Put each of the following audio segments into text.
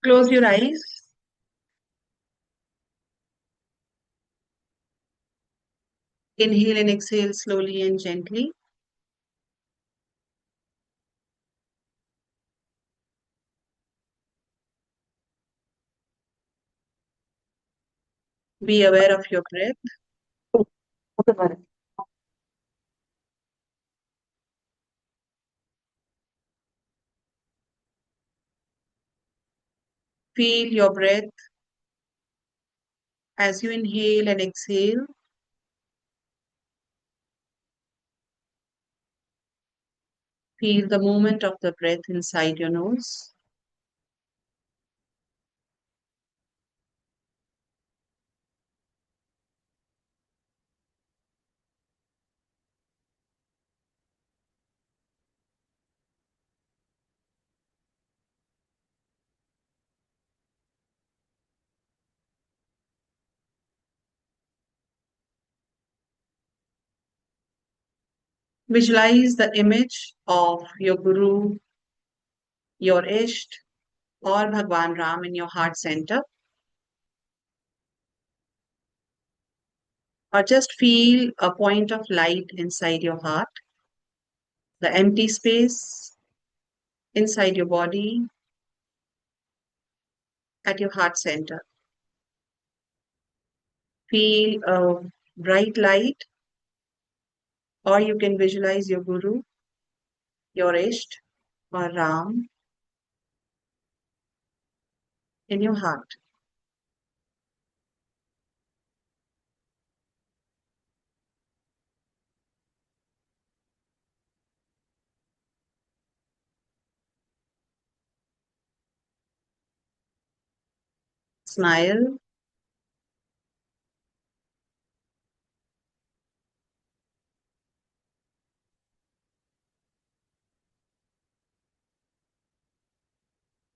Close your eyes. Inhale and exhale slowly and gently. Be aware of your breath. Feel your breath as you inhale and exhale. Feel the movement of the breath inside your nose. Visualize the image of your Guru, your Isht, or Bhagwan Ram in your heart center, or just feel a point of light inside your heart, the empty space inside your body at your heart center. Feel a bright light, or you can visualize your Guru, your Isht, or Ram in your heart. Smile.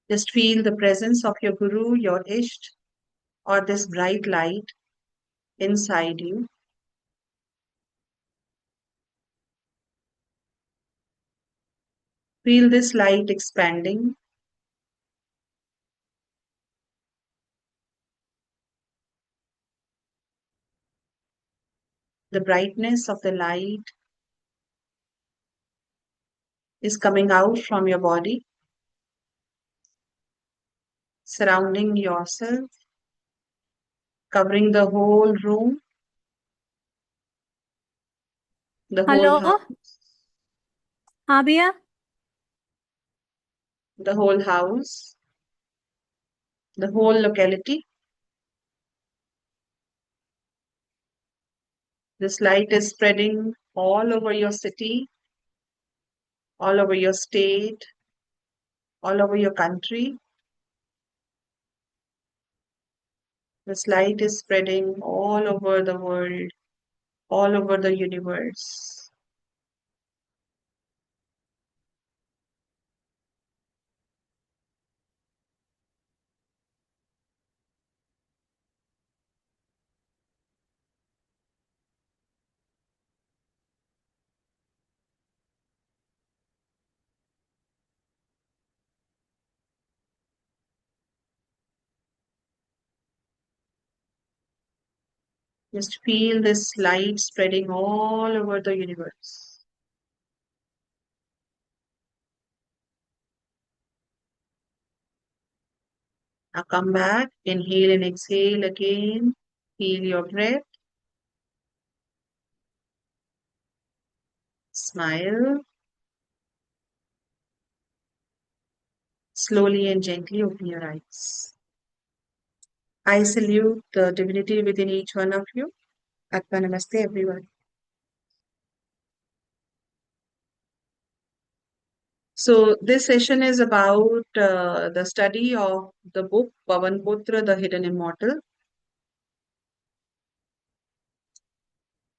Just feel the presence of your Guru, your Isht, or this bright light inside you. Feel this light expanding. The brightness of the light is coming out from your body, surrounding yourself, covering the whole room, the whole hello. house, हाँ भैया। the whole house, the whole locality. This light is spreading all over your city, all over your state, all over your country. This light is spreading all over the world, all over the universe. Just feel this light spreading all over the universe. Now come back, inhale and exhale again. Feel your breath. Smile. Slowly and gently open your eyes. I salute the divinity within each one of you. Atma Namaste, everyone. So, this session is about the study of the book Pavan Putra, The Hidden Immortal.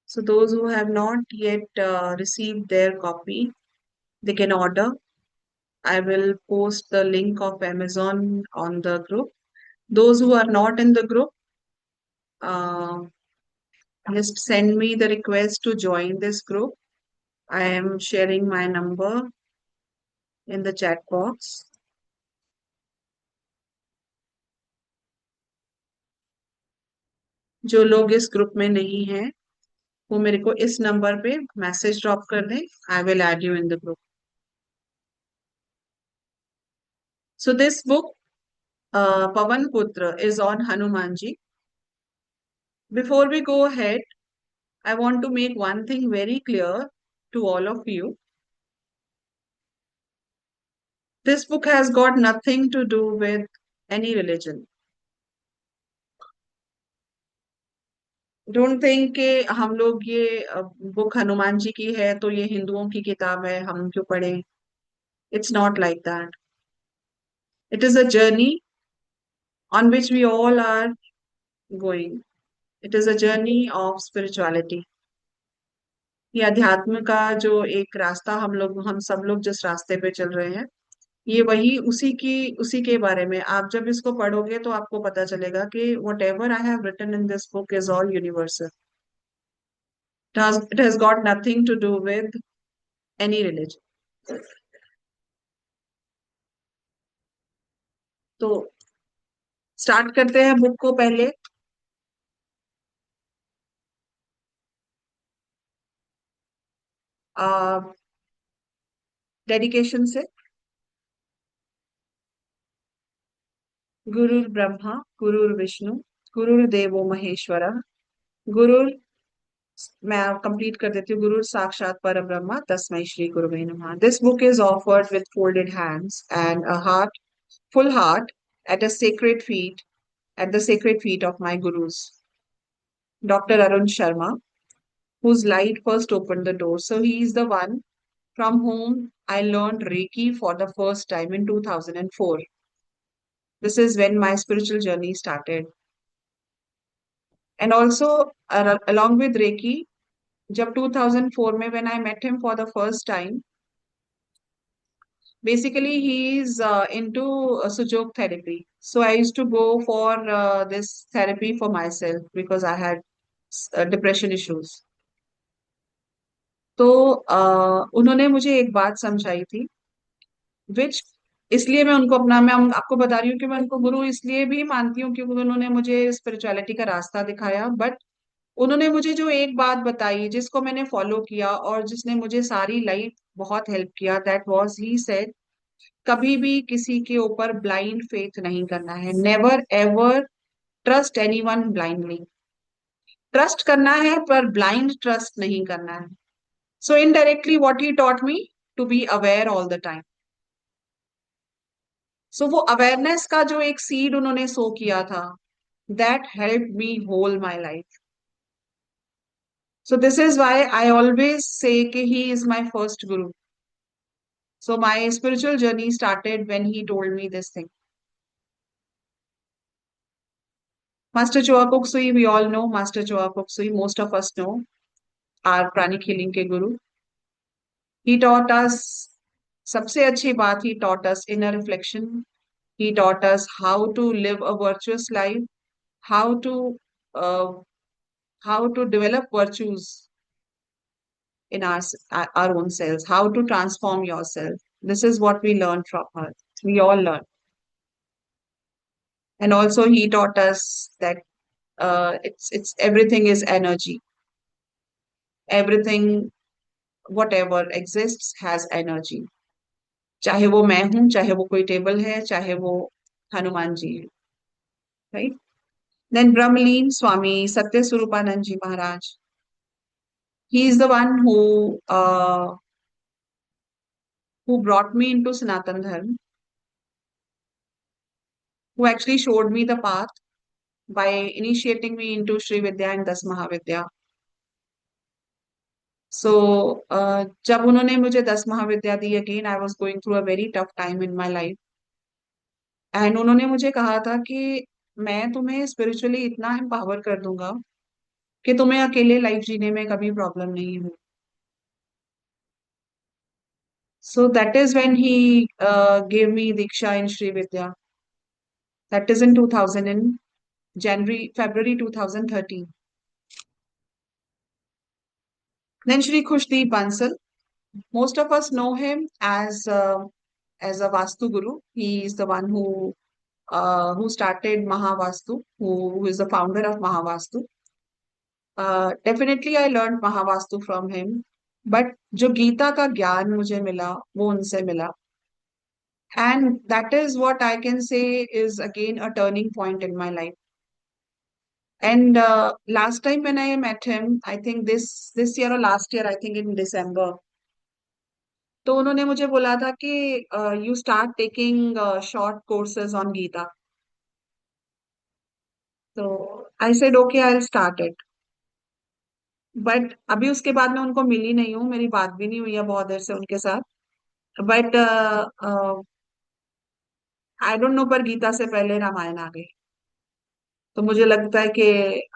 So, those who have not yet received their copy, they can order. I will post the link of Amazon on the group. Those who are not in the group, uh, just send me the request to join this group. I am sharing my number in the chat box. जो लोग इस group में नहीं हैं वो मेरे को इस नंबर पे मैसेज ड्रॉप कर दें. I will add you in the group. So this book, Pavan Putra, is on Hanumanji. Before we go ahead, I want to make one thing very clear to all of you. This book has got nothing to do with any religion. Don't think कि हम लोग ये book Hanuman ji की है तो ये हिंदुओं की किताब है हम क्यों पढ़े. It's not like that. It is a journey on which we all are going. It is a journey of spirituality. ये अध्यात्म का जो एक रास्ता हम सब लोग जिस रास्ते पे चल रहे हैं, ये वही उसी के बारे में. आप जब इसको पढ़ोगे तो आपको पता चलेगा कि whatever I have written in this book is all universal. It has got nothing to do with any religion. तो स्टार्ट करते हैं बुक को. पहले डेडिकेशन से. गुरुर् ब्रह्मा गुरुर्विष्णु गुरुर्देवो महेश्वरा गुरु. मैं कंप्लीट कर देती हूँ. गुरु साक्षात परब्रह्मा तस्मै श्री गुरुवे नमः. This book is offered with folded hands and a heart, full heart, at a sacred feet, at the sacred feet of my gurus, Dr. Arun Sharma, whose light first opened the door. So he is the one from whom I learned Reiki for the first time in 2004. This is when my spiritual journey started. And also, along with Reiki, जब 2004 में when I met him for the first time, basically he is into Sujok therapy. So I used to go for this therapy for myself because I had depression issues. तो उन्होंने मुझे एक बात समझाई थी, विच इसलिए मैं आपको बता रही हूँ कि मैं उनको गुरु इसलिए भी मानती हूँ क्योंकि उन्होंने मुझे स्पिरिचुअलिटी का रास्ता दिखाया. बट उन्होंने मुझे जो एक बात बताई जिसको मैंने फॉलो किया और जिसने मुझे सारी लाइफ बहुत हेल्प किया, दैट वाज ही सेड, कभी भी किसी के ऊपर ब्लाइंड फेथ नहीं करना है. Never ever trust anyone blindly. Trust करना है पर ब्लाइंड ट्रस्ट नहीं करना है. So indirectly what he taught me, to be aware all the time. So वो अवेयरनेस का जो एक सीड उन्होंने सो किया था, that help me whole my life. So this is why I always say कि he is my first guru. So my spiritual journey started when he told me this thing. Master Choa Kok Sui, we all know Master Choa Kok Sui. Most of us know our pranic healing ke guru. He taught us, सबसे अच्छी बात, he taught us inner reflection. He taught us how to live a virtuous life, how to uh, how to develop virtues in our own selves, how to transform yourself. This is what we learned from her. We all learn. And also he taught us that it's everything is energy. Everything, whatever exists has energy. चाहे वो मैं हूं, चाहे वो कोई table है, चाहे वो हनुमान जी है. Right? Then Brahmaleen Swami Satya Swarupanand Ji Maharaj. He is the one who brought me into Sanatan Dharma, who actually showed me the path by initiating me into Sri Vidya and Das Mahavidya. So जब उन्होंने मुझे 10 महाविद्या दी, again I was going through a very tough time in my life. And उन्होंने मुझे कहा था कि मैं तुम्हें स्पिरिचुअली इतना एम्पावर कर दूंगा कि तुम्हें अकेले लाइफ जीने में कभी प्रॉब्लम नहीं हो. सो that is when he give me Diksha in Shri Vidya. That is in 2000, in February 2013. Then Shri Khushdeep Bansal. Most of us know him as a Vastu Guru. He is the one who started Mahavastu, who is the founder of Mahavastu. Definitely I learn Mahavastu from him, but जो गीता का ज्ञान मुझे मिला वो उनसे मिला. And that is what I can say is again a turning point in my life. And last time when I met him, I think this year और last year, I think in December, तो उन्होंने मुझे बोला था कि you start taking short courses on Gita. तो I said okay, I will start it. But अभी उसके बाद मैं उनको मिली नहीं हूँ, मेरी बात भी नहीं हुई है बहुत देर से उनके साथ. बट आई डोंट नो, पर गीता से पहले रामायण आ गई. तो मुझे लगता है कि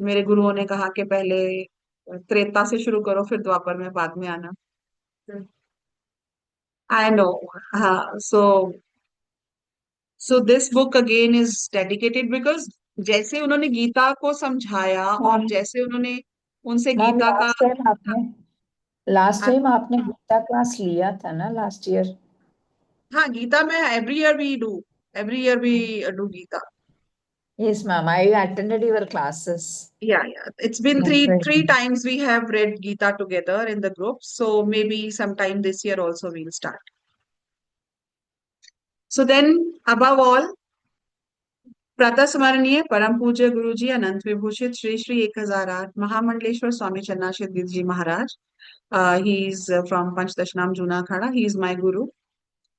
मेरे गुरुओं ने कहा कि पहले त्रेता से शुरू करो, फिर द्वापर में बाद में आना. I know. हाँ. So this book again is dedicated because जैसे उन्होंने गीता को समझाया और मैम जैसे उन्होंने उनसे मैम गीता का. लास्ट हाँ. टाइम आपने गीता क्लास लिया था ना लास्ट ईयर? हाँ, गीता में every year we do Gita. Yes ma'am, I attended your classes. Yeah. It's been three times we have read Gita together in the group. So maybe sometime this year also we'll start. So then, above all, प्रातः स्मरणीय परम पूज्य गुरु जी अनंत विभूषित श्री श्री 1008 महामंडलेश्वर स्वामी चन्नाशिव जी महाराज. He is from Panchtashnam Juna Khada. He is my guru.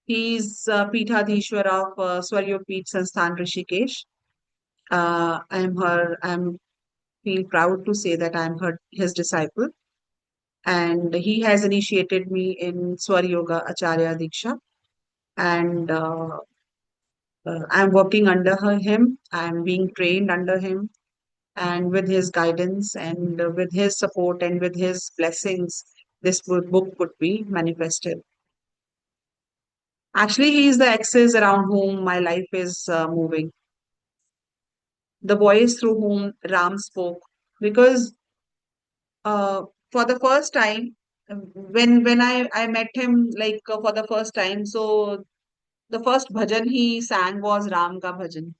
He is Peethadhishwar of Swaryo Peeth Sansthan Rishikesh. I'm feel proud to say that I'm his disciple. And he has initiated me in Swar Yoga Acharya Diksha. And I'm working under him. I'm being trained under him. And with his guidance and with his support and with his blessings, this book could be manifested. Actually, he is the axis around whom my life is moving, the voice through whom Ram spoke. Because uh, for the first time, when I met him, like for the first time, so the first bhajan he sang was Ram ka bhajan.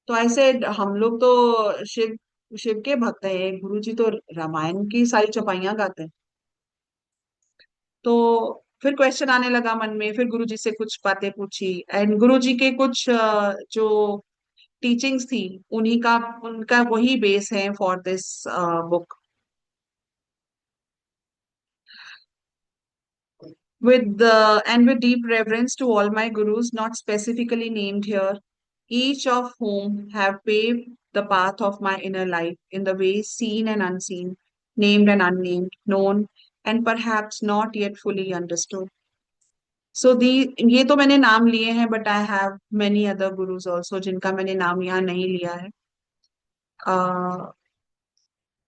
तो I said हम लोग तो शिव शिव के भक्त हैं, गुरु जी तो रामायण की सारी चौपाइयां गाते हैं. तो फिर क्वेश्चन आने लगा मन में, फिर गुरु जी से कुछ बातें पूछी. एंड गुरु जी के कुछ जो टीचिंग्स थी, उन्हीं का उनका वही बेस है for this book. With deep reverence to all my gurus, not specifically named here, each of whom have paved the path of my inner life in the ways seen and unseen, named and unnamed, known and perhaps not yet fully understood. So ये तो मैंने नाम लिए हैं, but I have many other gurus also जिनका मैंने नाम यहाँ नहीं लिया है.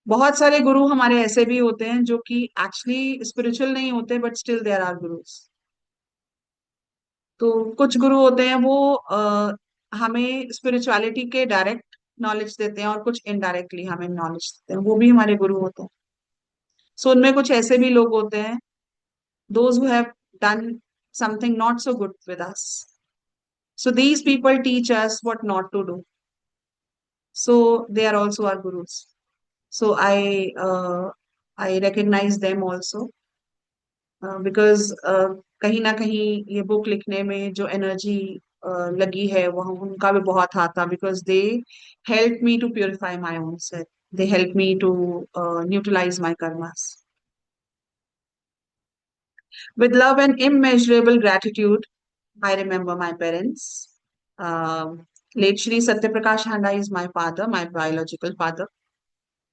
बहुत सारे गुरु हमारे ऐसे भी होते हैं जो कि एक्चुअली स्पिरिचुअल नहीं होते, but still there are gurus. तो कुछ गुरु होते हैं वो हमें स्पिरिचुअलिटी के डायरेक्ट नॉलेज देते हैं, और कुछ इनडायरेक्टली हमें नॉलेज देते हैं, वो भी हमारे गुरु होते हैं. सो उनमें कुछ ऐसे भी लोग होते हैं, those who have done something not so good with us. So these people teach us what not to do. So they are also our gurus. So I recognize them also, because कहीं ना कहीं ये बुक लिखने में जो energy लगी है वह उनका भी बहुत हाथ था, because they help me to purify my own self. They help me to neutralise my karmas. With love and immeasurable gratitude, I remember my parents. Late Shri Satyaprakash Handa is my father, my biological father,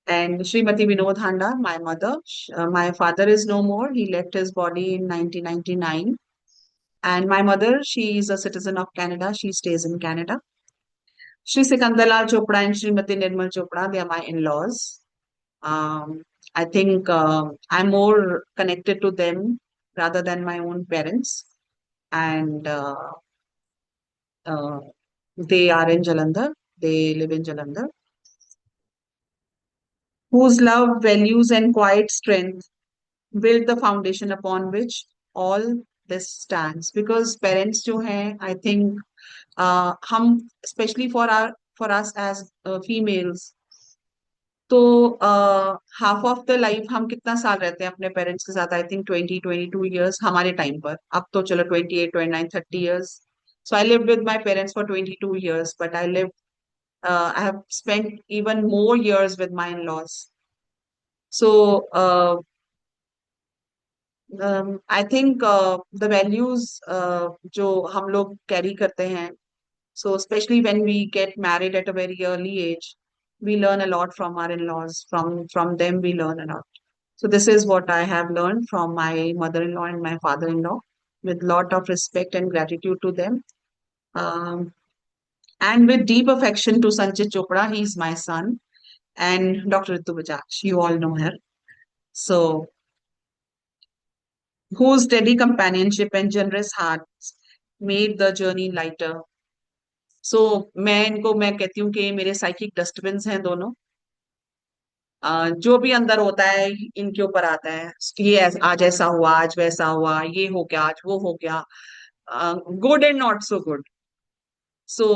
and Srimati Vinod Handa, my mother. My father is no more. He left his body in 1999. And my mother, she is a citizen of Canada. She stays in Canada. Shri Sikandarlal Chopra and Srimati Nirmal Chopra, they are my in-laws. I think I'm more connected to them rather than my own parents. And uh, they are in Jalandhar. They live in Jalandhar. Whose love, values, and quiet strength build the foundation upon which all this stands. Because parents जो हैं, I think हम especially for us as females, तो half of the life हम कितना साल रहते हैं अपने पेरेंट्स के साथ? आई थिंक 20-22 years हमारे टाइम पर। अब तो चलो 28-29-30 years. So I live with my parents for 22 years, but I have spent even more years with my in-laws. So I think the values जो हम लोग carry करते हैं, so especially when we get married at a very early age, we learn a lot from our in-laws. From them we learn a lot. So this is what I have learned from my mother-in-law and my father-in-law, with lot of respect and gratitude to them. Um, and with deep affection to Sanchit Chopra, he is my son, and Dr. Ritu Bajaj, you all know her. So, whose steady companionship and generous hearts made the journey lighter. So, मैं कहती हूँ कि मेरे psychic dustbin हैं दोनों। जो भी अंदर होता है इनके ऊपर आता है। ये आज ऐसा हुआ, आज वैसा हुआ, ये हो गया, आज वो हो गया, good and not so good. So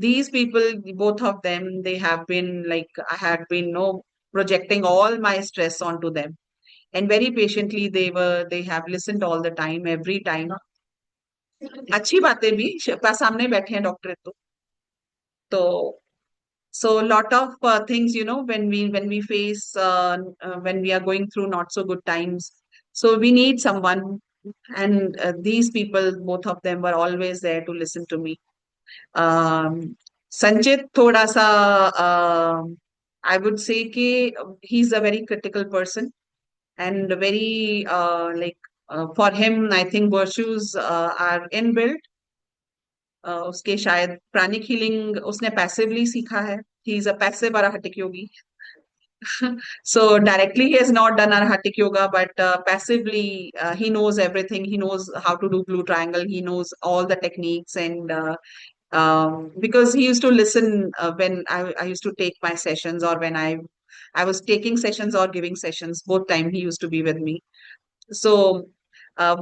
these people, both of them, they have been like, I had been no projecting all my stress onto them, and very patiently they have listened all the time, every time. अच्छी बातें भी, सामने बैठे हैं doctor तो so lot of things, when we face when we are going through not so good times, so we need someone, and these people, both of them, were always there to listen to me. संचित थोड़ा सा, आई would say कि he is a very critical person, and very like for him I think virtues are inbuilt. उसके शायद pranic healing उसने passively सीखा है। He is a passive arahatic yogi. So directly he has not done arahatic yoga, but passively he knows everything. He knows how to do blue triangle. He knows all the techniques, and because he used to listen when I used to take my sessions, or when I was taking sessions or giving sessions, both time he used to be with me. So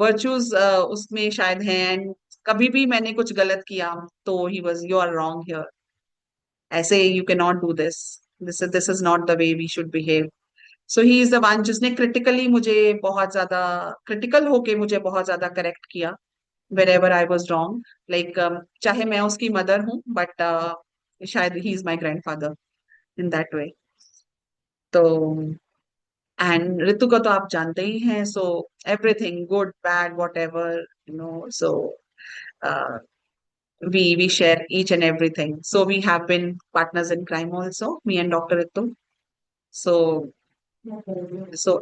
virtues उसमें शायद हैं, and कभी भी मैंने कुछ गलत किया तो he was, you are wrong here, ऐसे you cannot do this, this is not the way we should behave. So he is the one जिसने critically मुझे बहुत ज्यादा critical होके मुझे बहुत ज्यादा correct किया wherever I was wrong. Like चाहे मैं उसकी mother हूँ, but शायद he is my grandfather in that way. तो एंड ऋतु का तो आप जानते ही हैं, so everything good bad what ever, so we share each and everything. So we have been partners in crime also, me and Dr. Ritu. So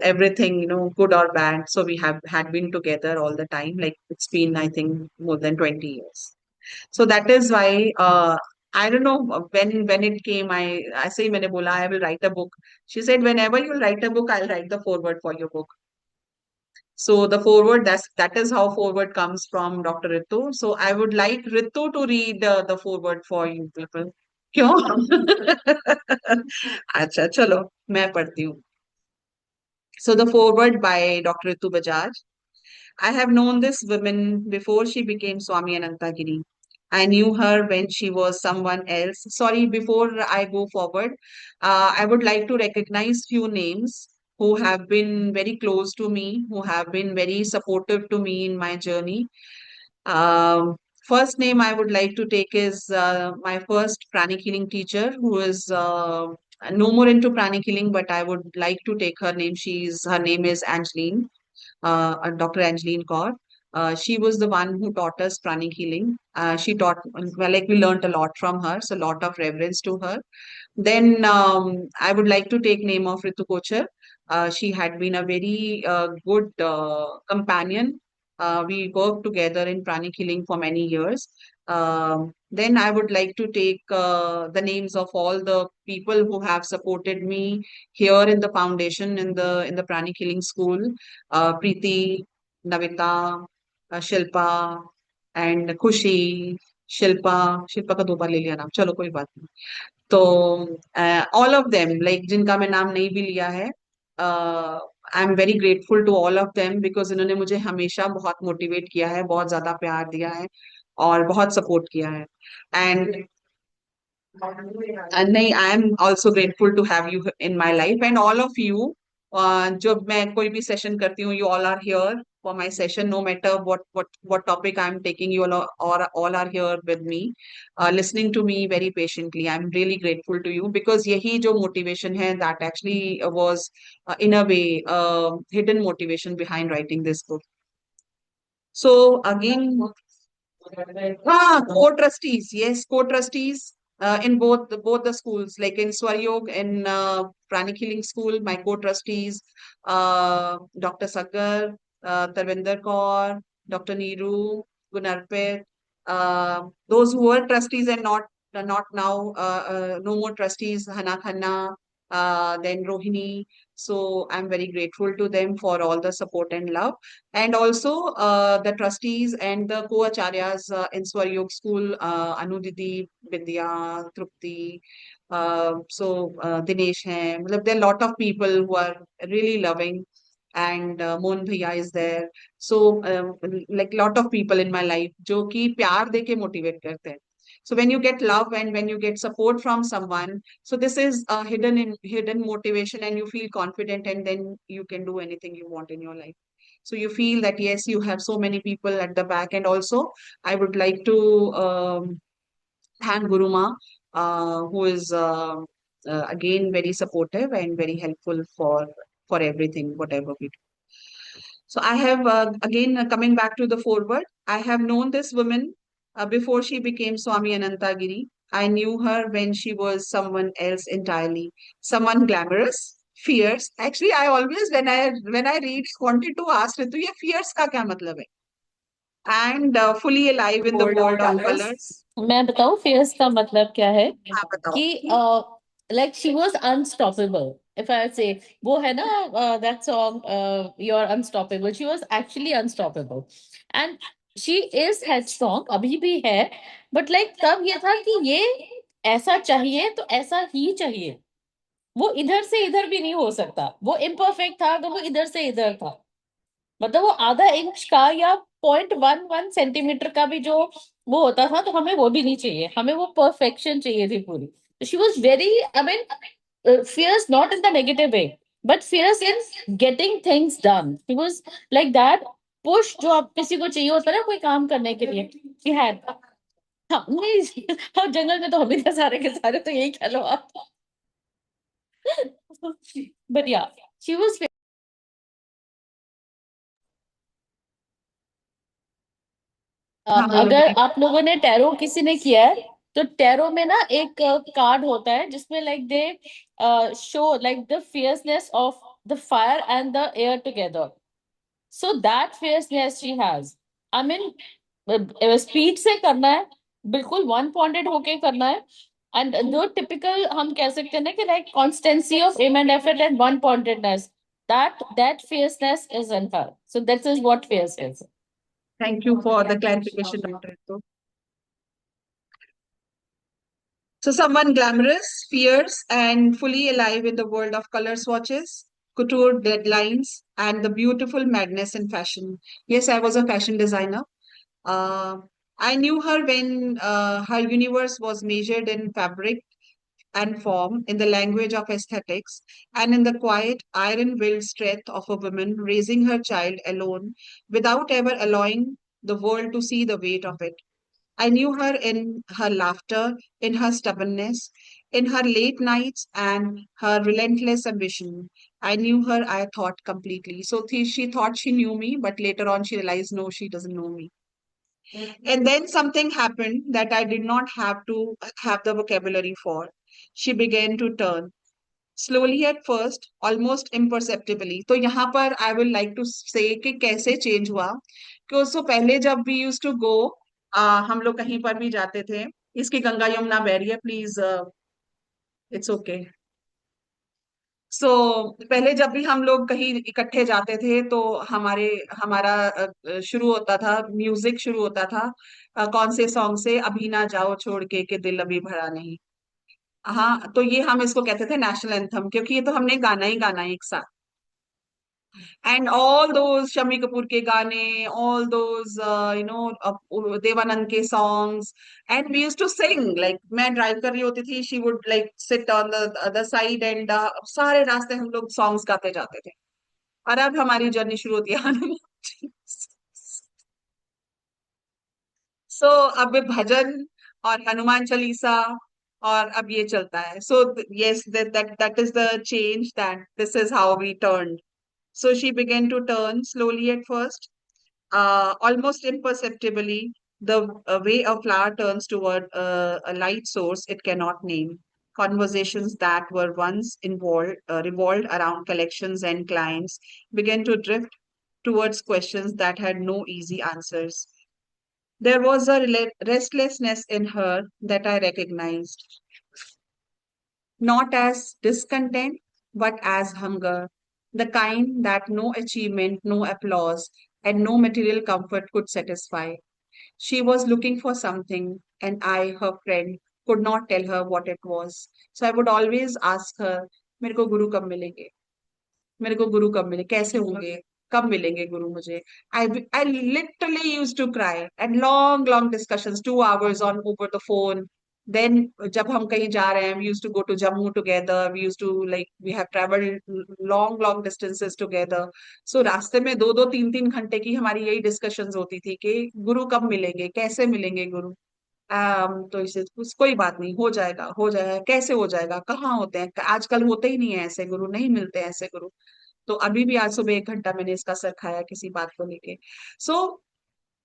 everything, good or bad. So we have had been together all the time. Like it's been, I think, more than 20 years. So that is why I don't know when it came. I say मैंने बोला I will write a book. She said whenever you write a book, I'll write the foreword for your book. So the foreword, that is how foreword comes from Dr. Ritu. So I would like Ritu to read the foreword for you people. क्यों? अच्छा चलो मैं पढ़ती हूँ. So the foreword by Dr. Ritu Bajaj. I have known this woman before she became Swami Anantagiri. I knew her when she was someone else. Sorry, before I go forward, I would like to recognize few names who have been very close to me, who have been very supportive to me in my journey. First name I would like to take is my first pranic healing teacher, who is no more into pranic healing, but I would like to take her name. Her name is Angeline, Dr. Angeline Kaur. She was the one who taught us pranic healing. She taught, well, like we learned a lot from her, so a lot of reverence to her. Then I would like to take name of Ritu Kochar. She had been a very good companion. We worked together in pranic healing for many years. Then I would like to take the names of all the people who have supported me here in the foundation, in the pranic healing school. Preeti, Navita, Shilpa, and Khushi. Shilpa का 2 बार ले लिया नाम, चलो कोई बात नहीं. तो all of them, like जिनका मैं नाम नहीं भी लिया है, I am very grateful to all of them, because इन्होंने मुझे हमेशा बहुत मोटिवेट किया है, बहुत ज्यादा प्यार दिया है और बहुत सपोर्ट किया है. एंड नहीं, I am also grateful to have you in my life and all of you. जब मैं कोई भी सेशन करती हूँ, you all are here for my session, no matter what topic I am taking, you all are here with me, listening to me very patiently. I'm really grateful to you because यही जो motivation है, that actually was in a way hidden motivation behind writing this book. So again, co-trustees, yes, co-trustees in both the schools, like in Swaryog in Pranic Healing School, my co-trustees, Dr. Sagar, Tarvinder Kaur, Dr. Neeru, Gunarpit, those who were trustees and not now, no more trustees, Hana Khanna, then Rohini. So I'm very grateful to them for all the support and love. And also the trustees and the co-acharyas in Swaryog School, Anu Didi, Vidya, Trupti, Dinesh hai. Matlab, there are a lot of people who are really loving, and Mohan Bhaiya is there. So like lot of people in my life जो कि प्यार दे के motivate करते हैं. So when you get love and when you get support from someone, so this is a hidden motivation, and you feel confident, and then you can do anything you want in your life. So you feel that yes, you have so many people at the back. And also I would like to thank Guruma, who is again very supportive and very helpful for everything whatever we do. So I have again coming back to the forward, I have known this woman before she became Swami Anantagiri. I knew her when she was someone else entirely, someone glamorous, fierce. Actually, I always when I read wanted to ask Ritu, ये fierce का क्या मतलब है? And fully alive in the world of colors. मैं बताऊं fears का मतलब क्या है हाँ बताओ. कि like she was unstoppable if I say वो है ना that song you are unstoppable she was actually unstoppable and she is headstrong अभी भी है बट लाइक तब ये था कि ये ऐसा चाहिए तो ऐसा ही चाहिए वो इधर से इधर भी नहीं हो सकता वो इम्परफेक्ट था अगर वो इधर से इधर था मतलब वो आधा इंच का या 0.11 सेंटीमीटर का भी जो वो होता था तो हमें वो भी नहीं चाहिए हमें वो परफेक्शन चाहिए थी पूरी she was very I mean fierce not in the negative way but fierce in getting things done she was like that push जो आप किसी को चाहिए होता है ना कोई काम करने के लिए शी हैड हाँ नहीं हाँ जंगल में तो हम ही थे सारे के सारे तो यही कह लो आप बट या शी वॉज हाँ बोलो अगर दीदी. आप लोगों ने टैरो किसी ने किया है तो टैरो में ना एक कार्ड होता है जिसमें like they show like the fierceness of the fire and the air together so that fierceness she has I mean speed से करना है बिल्कुल वन पॉइंटेड होके करना है एंड दो टिपिकल हम कह सकते हैं ना कि like constancy of aim and effort and one pointedness that fierceness is in her so that is what fierce is Thank you for the clarification, Dr. Ritu. So someone glamorous, fierce, and fully alive in the world of color swatches, couture deadlines, and the beautiful madness in fashion. Yes, I was a fashion designer. Uh, I knew her when her universe was measured in fabric and form, in the language of aesthetics, and in the quiet, iron-willed strength of a woman raising her child alone without ever allowing the world to see the weight of it. I knew her in her laughter, in her stubbornness, in her late nights, and her relentless ambition. I knew her, I thought, completely. So she thought she knew me, but later on she realized no, she doesn't know me. And then something happened that I did not have to have the vocabulary for. She began to turn. Slowly at first, almost imperceptibly. तो यहाँ पर I will like to say कि कैसे change हुआ. कि उससे पहले जब we used to go, हम लोग कहीं पर भी जाते थे. इसकी गंगा यमुना बह रही है, please, it's okay. सो पहले जब भी हम लोग कहीं इकट्ठे जाते थे तो हमारा शुरू होता था, म्यूजिक शुरू होता था कौन से सॉन्ग से, अभी ना जाओ छोड़ के दिल अभी भरा नहीं. हाँ, तो ये हम इसको कहते थे नेशनल एंथम, क्योंकि ये तो हमने गाना ही गाना है एक साथ. And all those Shami Kapoor ke gaane, all those Devanand ke songs, and we used to sing. Like मैं drive कर रही होती थी, she would like sit on the other side and सारे रास्ते हम लोग songs गाते जाते थे. और अब हमारी जर्नी शुरू होती है. सो अब भजन और हनुमान चालीसा और अब ये चलता है. So yes, that is the change, that this is how we turned. So she began to turn slowly at first, almost imperceptibly, the way a flower turns toward a light source it cannot name. Conversations that were once revolved around collections and clients began to drift towards questions that had no easy answers. There was a restlessness in her that I recognized, not as discontent, but as hunger, the kind that no achievement, no applause, and no material comfort could satisfy. She was looking for something, and I, her friend, could not tell her what it was. So I would always ask her, मेरे को गुरु कब मिलेंगे? मेरे को गुरु कब मिले, कैसे होंगे, कब मिलेंगे गुरु मुझे. I literally used to cry, and long discussions, 2 hours on over the phone. Then जब हम कहीं जा रहे हैं, we used to go to Jammu together, we used to like we have traveled long distances together. So रास्ते में 2-3 घंटे की हमारी यही डिस्कशंस होती थी कि गुरु कब मिलेंगे, कैसे मिलेंगे गुरु. तो इसे कोई बात नहीं, हो जाएगा, कैसे हो जाएगा, कहाँ होते हैं, आजकल होते ही नहीं है ऐसे गुरु, नहीं मिलते हैं ऐसे गुरु. तो अभी भी आज सुबह 1 घंटा मैंने इसका सर खाया किसी बात को लेके. सो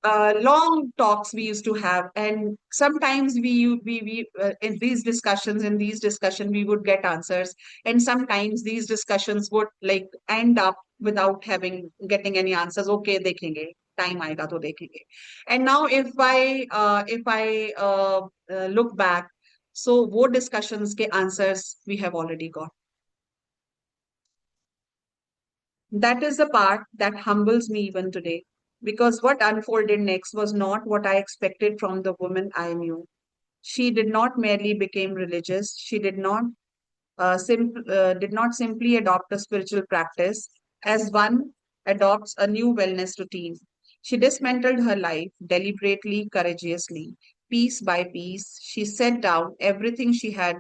long talks we used to have, and sometimes in these discussion we would get answers, and sometimes these discussions would like end up without getting any answers. Okay, देखेंगे, time आएगा तो देखेंगे. And now if I look back, so वो discussions के answers we have already got. That is the part that humbles me even today, because what unfolded next was not what I expected from the woman I knew. She did not merely become religious. She did not simply adopt a spiritual practice as one adopts a new wellness routine. She dismantled her life deliberately, courageously, piece by piece. She set down everything she had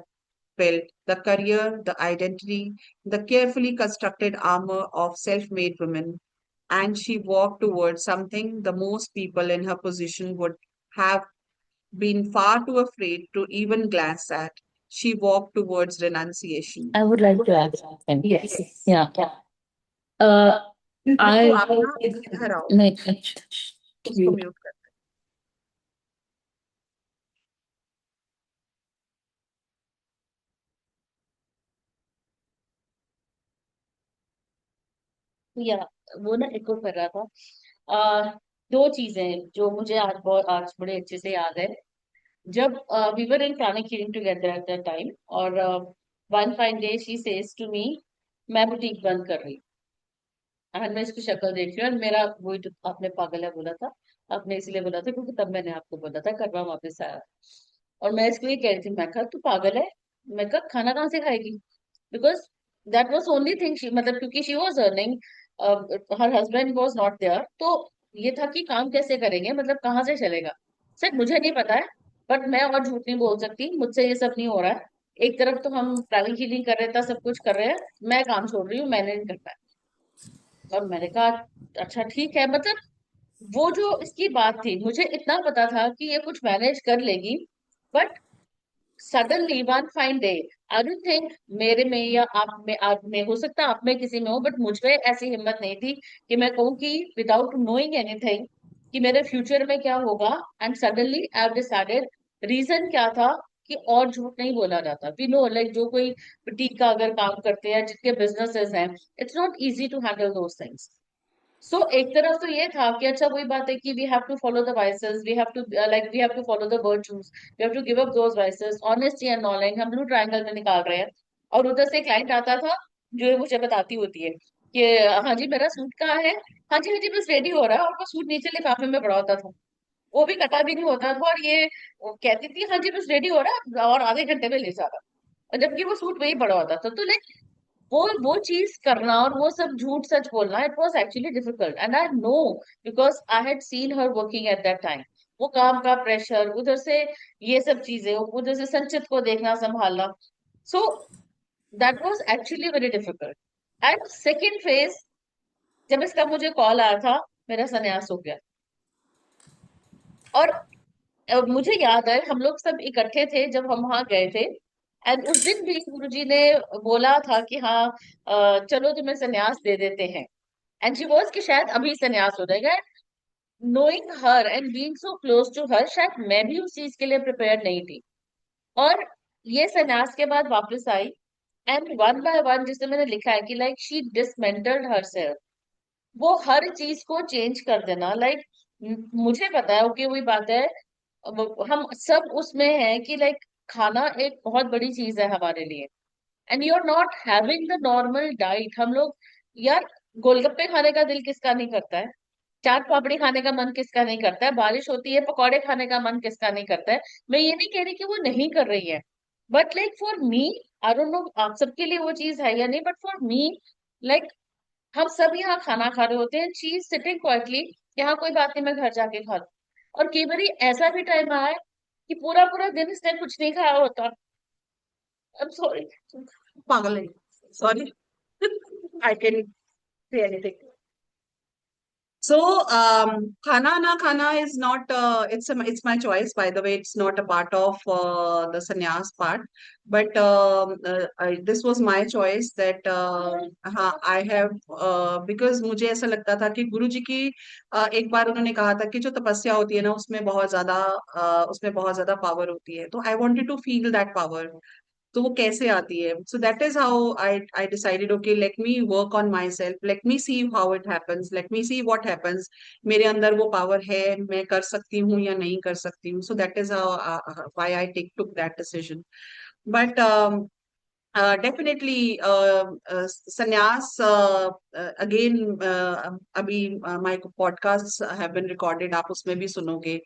built, the career, the identity, the carefully constructed armor of self made women, and she walked towards something the most people in her position would have been far too afraid to even glance at. She walked towards renunciation. I would like to add something. Yes. Yeah. Uh, I तो आप ना इधर आओ, नहीं, उसको mute कर. या वो ना इको कर रहा था. दो चीजें जो मुझे आज बड़े अच्छे से याद है. जब we were in planning healing together at that time, और one fine day she says to me, मैं बुटीक बंद कर रही. और मैं इसकी शक्ल देख रही हूँ, और मेरा वही जो आपने पागल है बोला था, आपने इसलिए बोला था क्योंकि तब मैंने आपको बोला था करवा वापस आया. और मैं इसके लिए कह रही थी, मैं कहा तू पागल है, मैं कहा खाना कहाँ से खाएगी, because that was only thing she, मतलब क्योंकि she was earning, her husband was not there, तो ये था कि काम कैसे करेंगे, मतलब कहाँ से चलेगा. सर मुझे नहीं पता है, बट मैं और झूठ नहीं बोल सकती, मुझसे ये सब नहीं हो रहा है. एक तरफ तो हम प्राइवेट हीलिंग कर रहे थे, सब कुछ कर रहे हैं, मैं काम छोड़ रही हूँ, मैंने नहीं करना है. और मैंने कहा अच्छा ठीक है, मतलब वो जो इसकी बात थी, मुझे इतना पता था कि ये कुछ मैनेज कर लेगी. But suddenly one fine day, I don't think मेरे में या आप में हो सकता है, आप में किसी में हो, बट मुझ में ऐसी हिम्मत नहीं थी कि मैं कहूँ कि विदाउट नोइंग एनीथिंग कि मेरे फ्यूचर में क्या होगा. And suddenly I have decided. Reason क्या था कि और झूठ नहीं बोला जाता. वी नो लाइक जो कोई बुटीक का अगर काम करते हैं, जिनके बिजनेसेस हैं, it's not easy to handle those things. So एक तरफ तो ये था कि अच्छा वही बात है कि we have to follow the vices, we have to follow the virtues, we have to give up those vices, honesty and knowledge हम ब्लू ट्रायंगल में निकाल रहे हैं. और उधर से क्लाइंट आता था जो ये मुझे बताती होती है कि हाँ जी मेरा सूट कहाँ है, हाँ जी बस रेडी हो रहा है, और वो सूट नीचे लिफाफे में पड़ा होता था, वो भी कटा भी नहीं होता था, और ये वो कहती थी हाँ जी बस रेडी हो रहा है और आधे घंटे में ले जा रहा. और जबकि वो सूट वही पड़ा होता था. तो लाइक वो चीज करना और वो सब झूठ सच बोलना, it was actually difficult, and I know because I had seen her working at that time. वो काम का प्रेशर, उधर से ये सब चीजें, उधर से संचित को देखना संभालना, सो that was actually very difficult. And second phase, जब इसका मुझे कॉल आया था, मेरा संन्यास हो गया। और मुझे याद है हम लोग सब इकट्ठे थे जब हम वहां गए थे, एंड उस दिन भी गुरुजी ने बोला था कि हाँ चलो तुम्हें संन्यास दे देते हैं। एंड शी वाज कि शायद अभी संन्यास हो जाएगा। Knowing her and being so close to her, शायद मैं भी उस चीज के लिए प्रिपेयर नहीं थी। और ये संन्यास के बाद वापस आई, एंड वन बाय वन, जिसे मैंने लिखा है कि लाइक शी डिसमेंटल्ड हरसेल्फ, वो हर चीज को चेंज कर देना। लाइक मुझे पता है, ओके वही बात है, हम सब उसमें है कि लाइक खाना एक बहुत बड़ी चीज है हमारे लिए, and you are not having the normal diet. हम लोग यार, गोलगप्पे खाने का दिल किसका नहीं करता है, चाट पापड़ी खाने का मन किसका नहीं करता है, बारिश होती है पकौड़े खाने का मन किसका नहीं करता है। मैं ये नहीं कह रही कि वो नहीं कर रही है, but like for me, I don't no आप सबके लिए वो चीज है या नहीं, बट फॉर मी, लाइक हम सब यहाँ खाना खा रहे होते हैं, शी इज सिटिंग क्वाइटली, यहाँ कोई बात नहीं मैं घर जाके खा लूं। और कई बार ऐसा भी टाइम आया है कि पूरा पूरा दिन इसने कुछ नहीं खाया होता। I am sorry. पागल है, sorry. I can say anything. So, khana na khana is not, it's my choice. By the way, it's not a part of the sannyas part, but this was my choice that हाँ, I have because मुझे ऐसा लगता था कि गुरु जी की एक बार उन्होंने कहा था कि जो तपस्या होती है ना, उसमें बहुत ज्यादा पावर होती है। तो I wanted to feel that power. तो वो कैसे आती है? सो that is how I decided, okay let me work on my self, let me see how it happens, let me see what happens. मेरे अंदर वो पावर है, मैं कर सकती हूँ या नहीं कर सकती हूँ। So that is how why I took that decision. But definitely sannyas again, अभी my podcast have been recorded, आप उसमें भी सुनोगे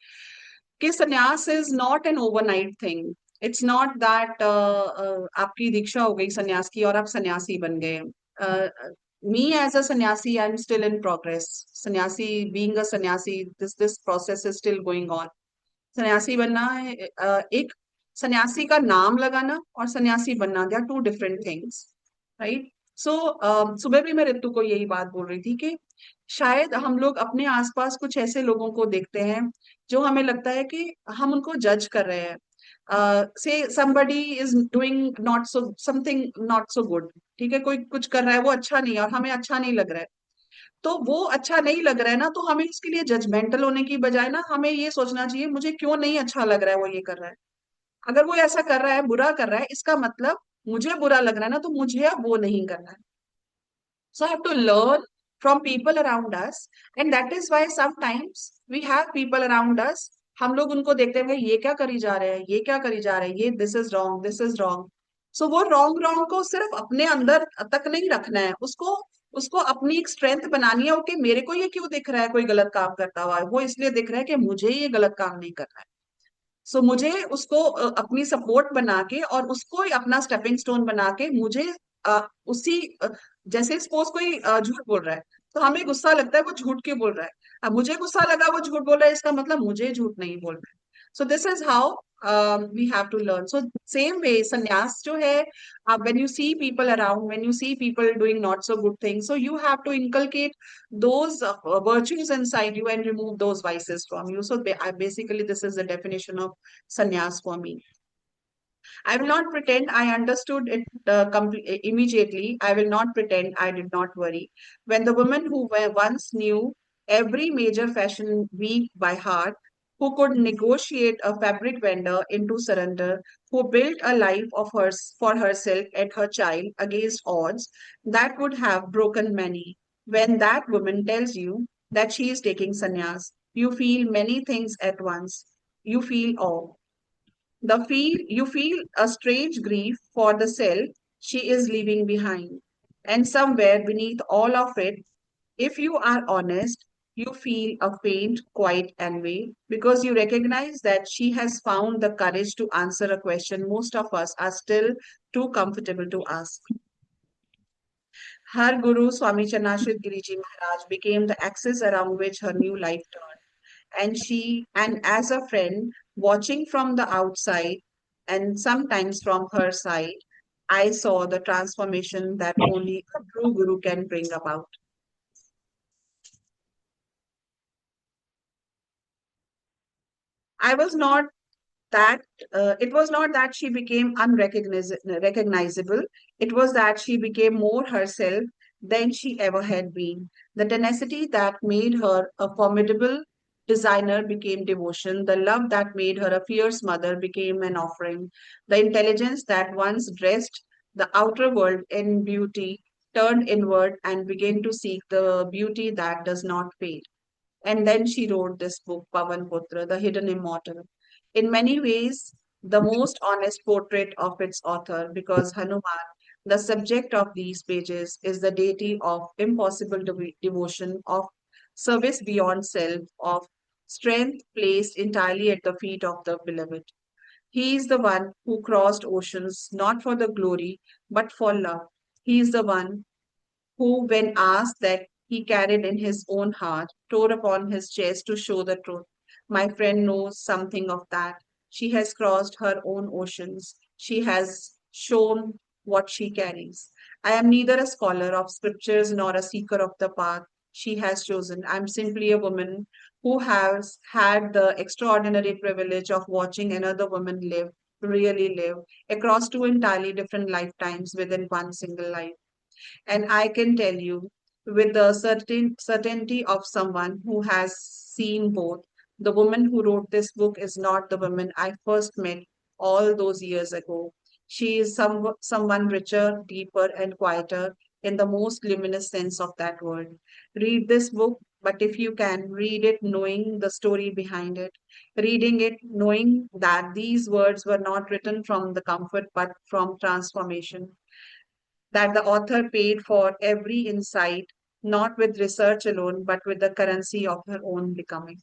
कि sannyas is not an overnight thing. It's not that आपकी दीक्षा हो गई संन्यास की और आप सन्यासी बन गए। मी एज अ सन्यासी, I am still in progress. सन्यासी, बीइंग अ सन्यासी, this process is still going on. सन्यासी बनना है, एक सन्यासी का नाम लगाना और सन्यासी बनना, they are two different things, right? So सुबह भी मैं रितु को यही बात बोल रही थी कि शायद हम लोग अपने आसपास कुछ ऐसे लोगों को देखते हैं जो हमें लगता है कि हम उनको जज कर रहे हैं। से somebody is doing not so something not so good, ठीक है, कोई कुछ कर रहा है वो अच्छा नहीं है और हमें अच्छा नहीं लग रहा है। तो वो अच्छा नहीं लग रहा है ना, तो हमें उसके लिए जजमेंटल होने की बजाय ना, हमें ये सोचना चाहिए मुझे क्यों नहीं अच्छा लग रहा है वो ये कर रहा है। अगर वो ऐसा कर रहा है, बुरा कर रहा है, इसका मतलब मुझे बुरा लग रहा है ना, तो मुझे अब वो नहीं करना है। So I have to learn from people around us, and that is why sometimes we have people around us. हम लोग उनको देखते हैं, ये क्या करी जा रहे हैं, ये क्या करी जा रहे हैं, ये this is wrong, this is wrong. So वो रॉन्ग रॉन्ग को सिर्फ अपने अंदर तक नहीं रखना है, उसको उसको अपनी एक स्ट्रेंथ बनानी है। ओके, मेरे को ये क्यों दिख रहा है कोई गलत काम करता हुआ है? वो इसलिए दिख रहा है कि मुझे ये गलत काम नहीं करना है। सो मुझे उसको अपनी सपोर्ट बना के और उसको ही अपना स्टेपिंग स्टोन बना के मुझे उसी जैसे सपोज कोई झूठ बोल रहा है, तो हमें गुस्सा लगता है वो झूठ क्यों बोल रहा है। अब मुझे गुस्सा लगा वो झूठ बोल रहा है, इसका मतलब मुझे झूठ नहीं बोल रहा है। So this is how we have to learn. So same way sannyas जो है, when you see people around, when you see people doing not so good things, so you have to inculcate those virtues inside you and remove those vices from you. So basically, this is the definition of sannyas for me. I will not pretend I understood it immediately. I will not pretend I did not worry. When the woman who once knew every major fashion week by heart, who could negotiate a fabric vendor into surrender, who built a life of hers for herself and her child against odds that would have broken many, when that woman tells you that she is taking sannyas, you feel many things at once. You feel awe. You feel a strange grief for the self she is leaving behind. And somewhere beneath all of it, if you are honest, you feel a faint, quiet envy because you recognize that she has found the courage to answer a question most of us are still too comfortable to ask. Her guru, Swami Chanashrit Giriji Maharaj, became the axis around which her new life turned. And as a friend, watching from the outside and sometimes from her side, I saw the transformation that only a true guru can bring about. I was not that it was not that she became unrecognizable. It was that she became more herself than she ever had been. The tenacity that made her a formidable designer became devotion. The love that made her a fierce mother became an offering. The intelligence that once dressed the outer world in beauty turned inward and began to seek the beauty that does not fade. And then she wrote this book, Pavan Putra, The Hidden Immortal. In many ways, the most honest portrait of its author, because Hanuman, the subject of these pages, is the deity of impossible devotion, of service beyond self, of strength placed entirely at the feet of the beloved. He is the one who crossed oceans not for the glory, but for love. He is the one who, when asked that he carried in his own heart, tore upon his chest to show the truth. My friend knows something of that. She has crossed her own oceans. She has shown what she carries. I am neither a scholar of scriptures nor a seeker of the path she has chosen. I am simply a woman who has had the extraordinary privilege of watching another woman live, really live, across two entirely different lifetimes within one single life. And I can tell you with the certainty of someone who has seen both, the woman who wrote this book is not the woman I first met all those years ago. She is someone richer, deeper, and quieter in the most luminous sense of that word. Read this book, but if you can, read it knowing the story behind it, reading it knowing that these words were not written from the comfort but from transformation, that the author paid for every insight, not with research alone, but with the currency of her own becoming.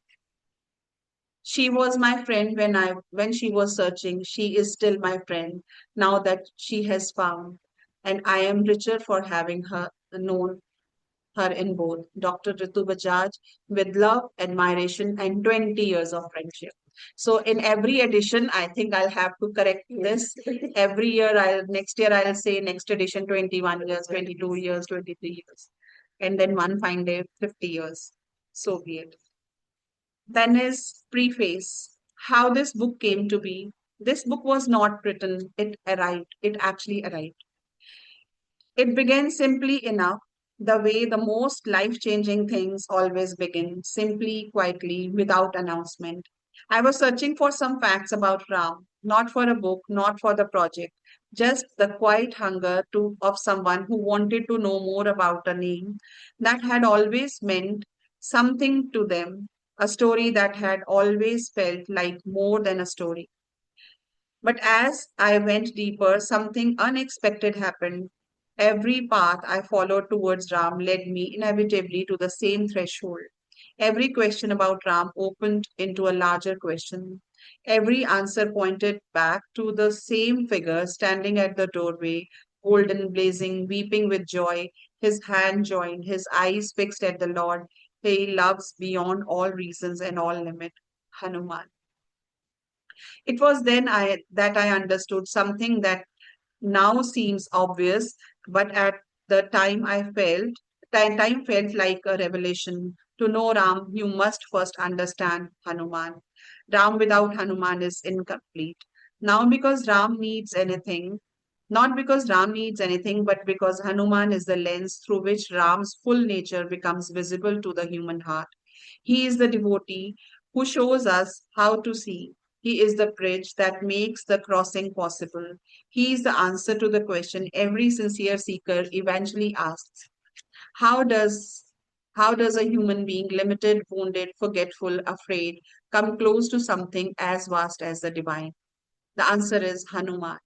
She was my friend when she was searching. She is still my friend now that she has found. And I am richer for having her known her in both. Dr. Ritu Bajaj with love, admiration, and 20 years of friendship. So in every edition, I think I'll have to correct this. Every year, next year I'll say next edition 21 years, 22 years, 23 years. And then one fine day, 50 years. So be it. Then is preface. How this book came to be. This book was not written, it arrived. It actually arrived. It began simply enough, the way the most life changing things always begin, simply, quietly, without announcement. I was searching for some facts about Ram, not for a book, not for the project, just the quiet hunger of someone who wanted to know more about a name that had always meant something to them, a story that had always felt like more than a story. But as I went deeper, something unexpected happened. Every path I followed towards Ram led me inevitably to the same threshold. Every question about Ram opened into a larger question. Every answer pointed back to the same figure standing at the doorway, golden, blazing, weeping with joy, his hand joined, his eyes fixed at the Lord he loves beyond all reasons and all limit, Hanuman. It was then that I understood something that now seems obvious, but at the time felt like a revelation. To know Ram, you must first understand Hanuman. Ram without Hanuman is incomplete. Now, because Ram needs anything, not because Ram needs anything, but because Hanuman is the lens through which Ram's full nature becomes visible to the human heart. He is the devotee who shows us how to see. He is the bridge that makes the crossing possible. He is the answer to the question every sincere seeker eventually asks. How does how does a human being, limited, wounded, forgetful, afraid, come close to something as vast as the divine? The answer is Hanuman.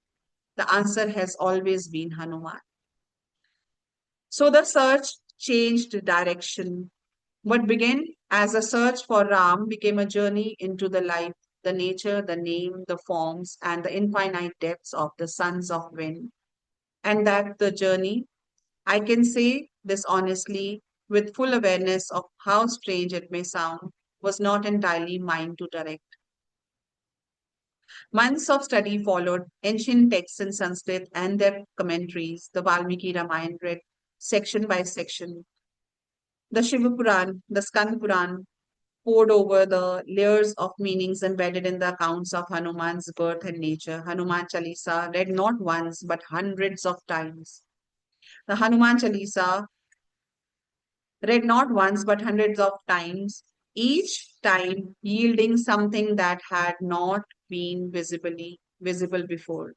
The answer has always been Hanuman. So the search changed direction. What began as a search for Ram became a journey into the life, the nature, the name, the forms, and the infinite depths of the sons of wind. And that the journey I can say this honestly, with full awareness of how strange it may sound, was not entirely mine to direct. Months of study followed, ancient texts in Sanskrit and their commentaries, the Valmiki Ramayana read section by section, the Shiva Puran, the Skand Puran, poured over the layers of meanings embedded in the accounts of Hanuman's birth and nature. Hanuman Chalisa read not once but hundreds of times. The Hanuman Chalisa read not once but hundreds of times, each time yielding something that had not been visible before.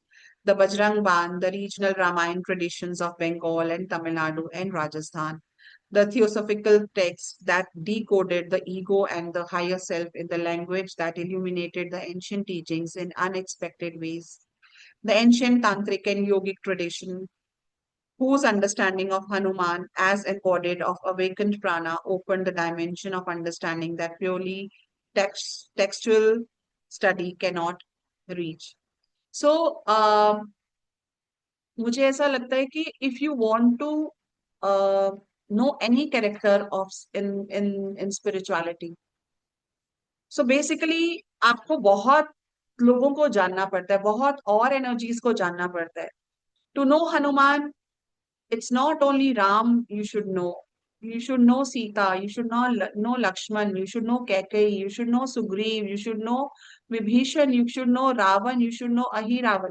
The Bajrang Ban, the regional Ramayana traditions of Bengal and Tamil Nadu and Rajasthan, the theosophical texts that decoded the ego and the higher self in the language that illuminated the ancient teachings in unexpected ways. The ancient tantric and yogic tradition, whose understanding of Hanuman as embodied of awakened prana opened the dimension of understanding that purely textual study cannot reach. So, मुझे ऐसा लगता है कि if you want to know any character of in spirituality, so basically आपको बहुत लोगों को जानना पड़ता है, बहुत और energies को जानना पड़ता है. To know Hanuman, it's not only Ram you should know. You should know Sita, you should know Lakshman, you should know Kaikeyi, you should know Sugriv, you should know Vibhishan, you should know Ravan, you should know Ahiravan.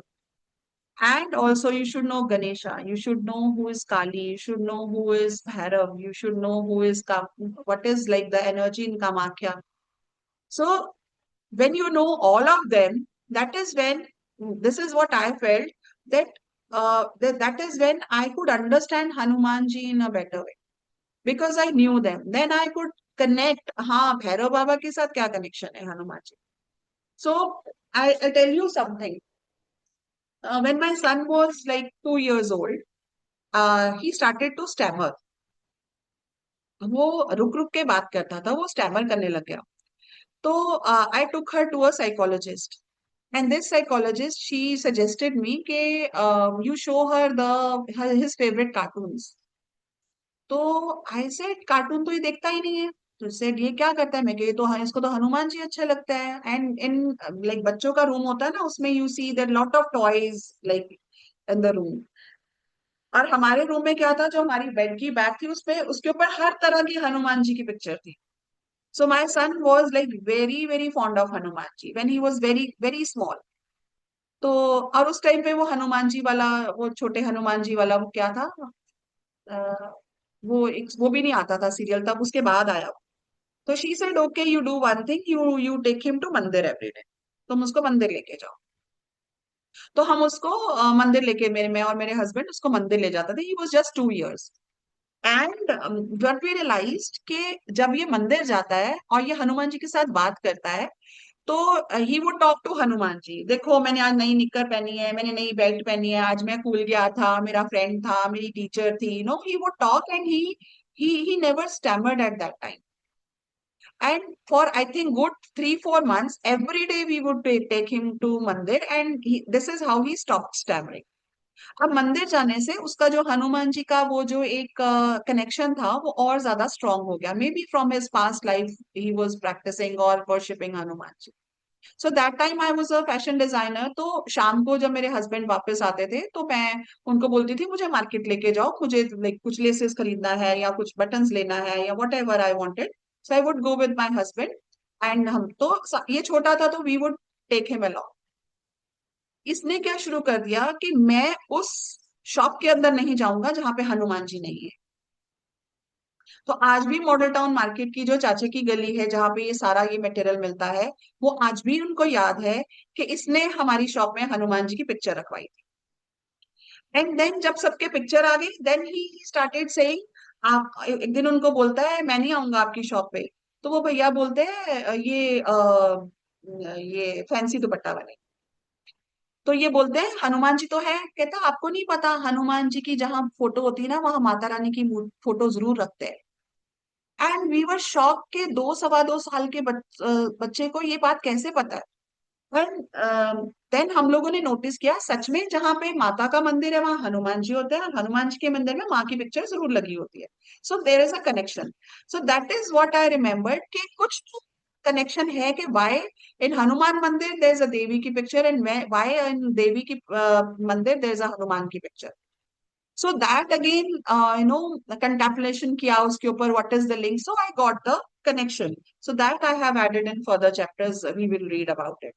And also you should know Ganesha, you should know who is Kali, you should know who is Bhairav, you should know who is what is like the energy in Kamakhya. So when you know all of them, that is when, this is what I felt, that that is when I could understand Hanumanji in a better way. Because I knew them. Then I could connect, हाँ, भैरव बाबा के साथ क्या connection है Hanuman ji. So I tell you something. When my son was like 2 years old, he started to stammer. वो रुक रुक के बात करता था, वो स्टैमर करने लग गया. तो I took her to a psychologist. And this psychologist, she suggested me कि you show her his favorite cartoons. तो I said कार्टून तो ये देखता ही नहीं है. तो said ये क्या करता है. मैं ये तो हाँ, इसको तो हनुमान जी अच्छा लगता है. एंड इन लाइक बच्चों का रूम होता है ना, उसमें you see there lot of toys like in the room. और हमारे रूम में क्या था, जो हमारी बेड की बैग थी उसपे उसके ऊपर हर तरह की हनुमान जी की पिक्चर थी. So my son was like very very fond of Hanuman ji when he was very very small. तो और उस टाइम पे वो हनुमान जी वाला, वो छोटे हनुमान जी वाला, वो क्या था, वो भी नहीं आता था सीरियल, तब उसके बाद आया. तो she said okay you do one thing, you take him to mandir everyday. तुम उसको मंदिर लेके जाओ. तो हम उसको मंदिर लेके, मैं और मेरे हस्बैंड उसको मंदिर ले जाते थे. He was just 2 years. And what we realised कि जब ये मंदिर जाता है और ये हनुमान जी के साथ बात करता है, तो he would talk to Hanuman ji. देखो मैंने आज नई निक्कर पहनी है, मैंने नई बेल्ट पहनी है, आज मैं स्कूल गया था, मेरा फ्रेंड था, मेरी टीचर थी. No, he would talk and he never stammered at that time. And for I think good 3-4 months, every day we would take him to mandir, and this is how he stopped stammering. अब मंदिर जाने से उसका जो हनुमान जी का वो जो एक कनेक्शन था वो और ज्यादा स्ट्रांग हो गया. Maybe from his past life he was practising और worshipping Hanuman ji. So that time I was a fashion designer. तो शाम को जब मेरे हस्बैंड वापस आते थे तो मैं उनको बोलती थी मुझे मार्केट लेके जाओ, मुझे लाइक कुछ लेसेस खरीदना है या कुछ बटन्स लेना है या whatever I wanted. So I would go with my husband. And हम तो ये छोटा था तो we would take him along. इसने क्या शुरू कर दिया कि मैं उस शॉप के अंदर नहीं जाऊंगा जहां पे हनुमान जी नहीं है. तो आज भी मॉडल टाउन मार्केट की जो चाचे की गली है जहां पे ये सारा ये मटेरियल मिलता है, वो आज भी उनको याद है कि इसने हमारी शॉप में हनुमान जी की पिक्चर रखवाई थी. एंड देन जब सबके पिक्चर आ गई, देन ही स्टार्टेड सेइंग, आप एक दिन उनको बोलता है मैं नहीं आऊंगा आपकी शॉप पे. तो वो भैया बोलते हैं ये फैंसी दुपट्टा वाले. तो ये बोलते हैं हनुमान जी तो है. कहता आपको नहीं पता, हनुमान जी की जहां फोटो होती है ना, वहां माता रानी की फोटो जरूर रखते हैं. एंड वी वर शॉक के 2 सवा 2 साल के बच्चे को ये बात कैसे पता है. देन हम लोगों ने नोटिस किया सच में जहां पे माता का मंदिर है वहां हनुमान जी होते हैं, और हनुमान जी के मंदिर में माँ की पिक्चर जरूर लगी होती है. So there is a connection. So that is what I remember कि कुछ कनेक्शन है कि वाई इन हनुमान मंदिर देर इज अ देवी की पिक्चर, एंड वाई इन देवी की मंदिर देर इज अ हनुमान की picture. So that again, contemplation किया उसके ऊपर, what is the link? So I got the connection. So that I have added in further chapters. We will read about it.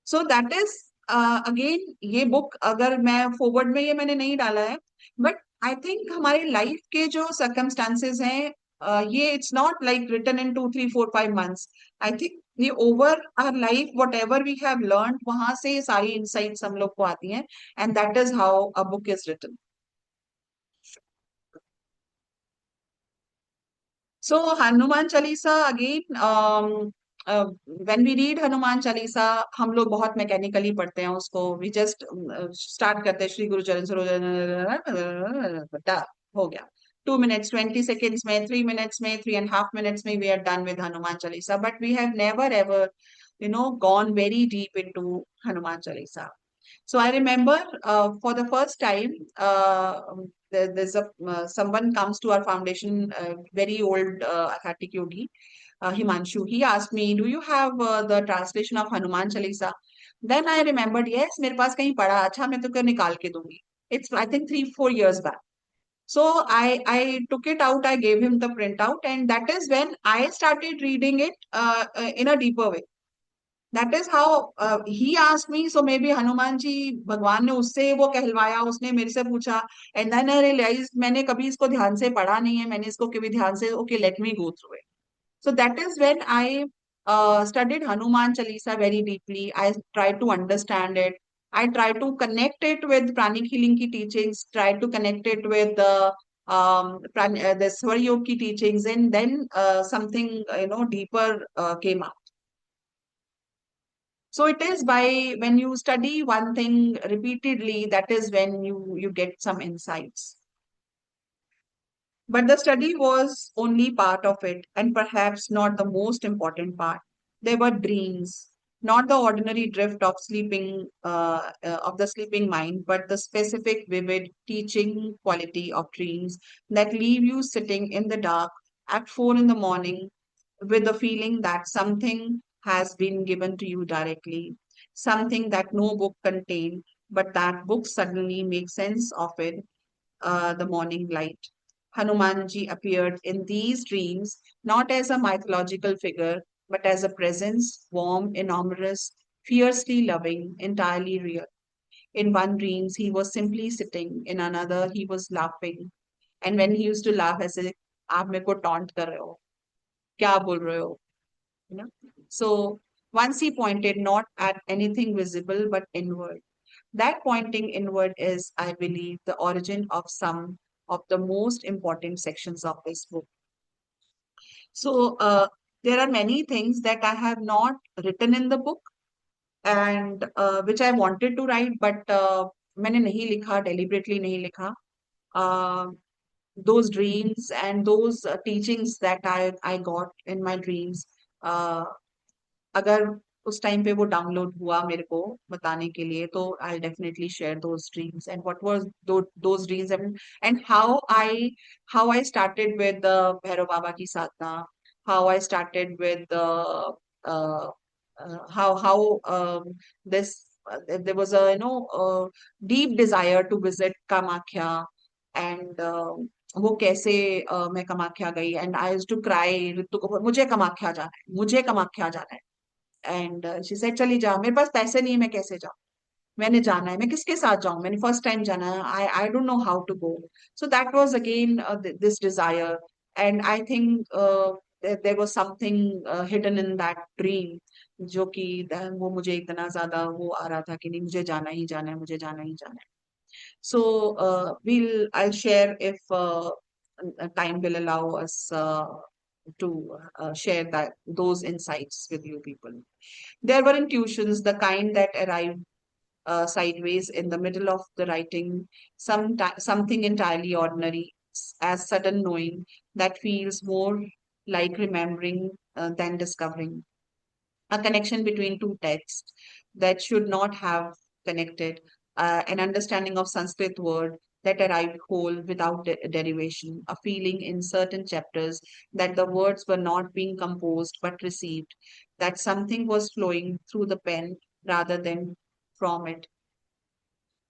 So that is again, ये book अगर मैं forward में ये मैंने नहीं डाला है, but I think हमारे life के जो circumstances हैं, ये it's not like written in 2, 3, 4, 5 months. I think ये over our life, whatever we have learned, वहां से ये सारी insights हम लोग को आती हैं, and that is how a book is written. So Hanuman Chalisa again, when we read Hanuman Chalisa, हम लोग बहुत mechanically पढ़ते हैं उसको. We just start करते हैं श्री गुरु चरण सरोज, हो गया. 2 minutes, 20 seconds में, 3 minutes में, 3.5 minutes में we are done with Hanuman Chalisa. But we have never ever, gone very deep into Hanuman Chalisa. So I remember for the first time, there's a someone comes to our foundation, very old Athatic yogi, Himanshu. He asked me, "Do you have the translation of Hanuman Chalisa?" Then I remembered, yes, मेरे पास कहीं पड़ा. अच्छा, मैं तुमको निकाल के दूंगी. It's I think 3, 4 years back. So I took it out. I gave him the printout, and that is when I started reading it in a deeper way. That is how he asked me. So maybe Hanuman ji भगवान ने उससे वो कहलवाया, उसने मेरे से पूछा, and then I realized मैंने कभी इसको ध्यान से पढ़ा नहीं है, मैंने इसको कभी ध्यान से, okay, let me go through it. So that is when I studied Hanuman Chalisa very deeply. I tried to understand it. I tried to connect it with Pranic Healing ki teachings, tried to connect it with the Svar Yoga ki teachings, and then something deeper came up. So it is by when you study one thing repeatedly, that is when you get some insights. But the study was only part of it, and perhaps not the most important part. There were dreams, not the ordinary drift of the sleeping mind, but the specific, vivid, teaching quality of dreams that leave you sitting in the dark at 4 in the morning with the feeling that something has been given to you directly, something that no book contained, but that book suddenly makes sense of it, the morning light. Hanumanji appeared in these dreams not as a mythological figure, but as a presence, warm, enormous, fiercely loving, entirely real. In one dream, he was simply sitting. In another, he was laughing. And when he used to laugh, ऐसे आप मेरे को taunt कर रहे हो, क्या बोल रहे हो, you know? So once he pointed not at anything visible but inward. That pointing inward is, I believe, the origin of some of the most important sections of this book. So there are many things that I have not written in the book, and which I wanted to write, but मैंने नहीं लिखा, deliberately नहीं लिखा. Those dreams and those teachings that I got in my dreams, अगर उस time पे वो download हुआ मेरे को बताने के लिए, तो I definitely share those dreams and what was those dreams, and how I started with Bhairav Baba की sadhana, how I started with how this there was a deep desire to visit Kamakhya, and वो कैसे मैं कामाख्या गई, and I used to cry, Ritu को मुझे कामाख्या जाना है, मुझे कामाख्या जाना है. एंड शी सेड चली जा, मेरे पास पैसे नहीं है, मैं कैसे जाऊं, मैंने जाना है, मैं किसके साथ जाऊं, मैंने फर्स्ट टाइम जाना है, I don't know how to go. So that was again this desire, and I think there was something hidden in that dream, जो कि वो मुझे इतना ज्यादा वो आ रहा था कि नहीं, मुझे जाना ही जाना है, मुझे जाना ही जाना है. So I'll share if time will allow us to share those insights with you people. There were intuitions, the kind that arrived sideways in the middle of the writing, something entirely ordinary, as sudden knowing that feels more like remembering than discovering. a connection between two texts that should not have connected, an understanding of Sanskrit word that arrived whole without derivation, a feeling in certain chapters that the words were not being composed but received, that something was flowing through the pen rather than from it.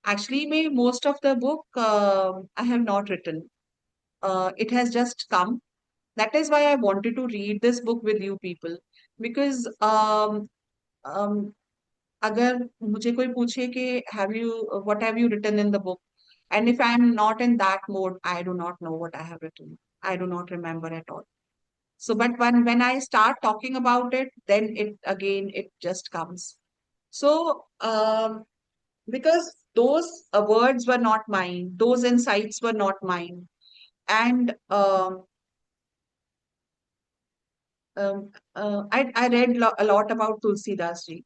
Actually, most of the book I have not written. It has just come. That is why I wanted to read this book with you people because um, अगर मुझे कोई पूछे कि have you what have you written in the book, and if I am not in that mode, I do not know what I have written. I do not remember at all. So, but when I start talking about it, then it just comes. So, because those words were not mine, those insights were not mine, and I read a lot about Tulsi Das ji.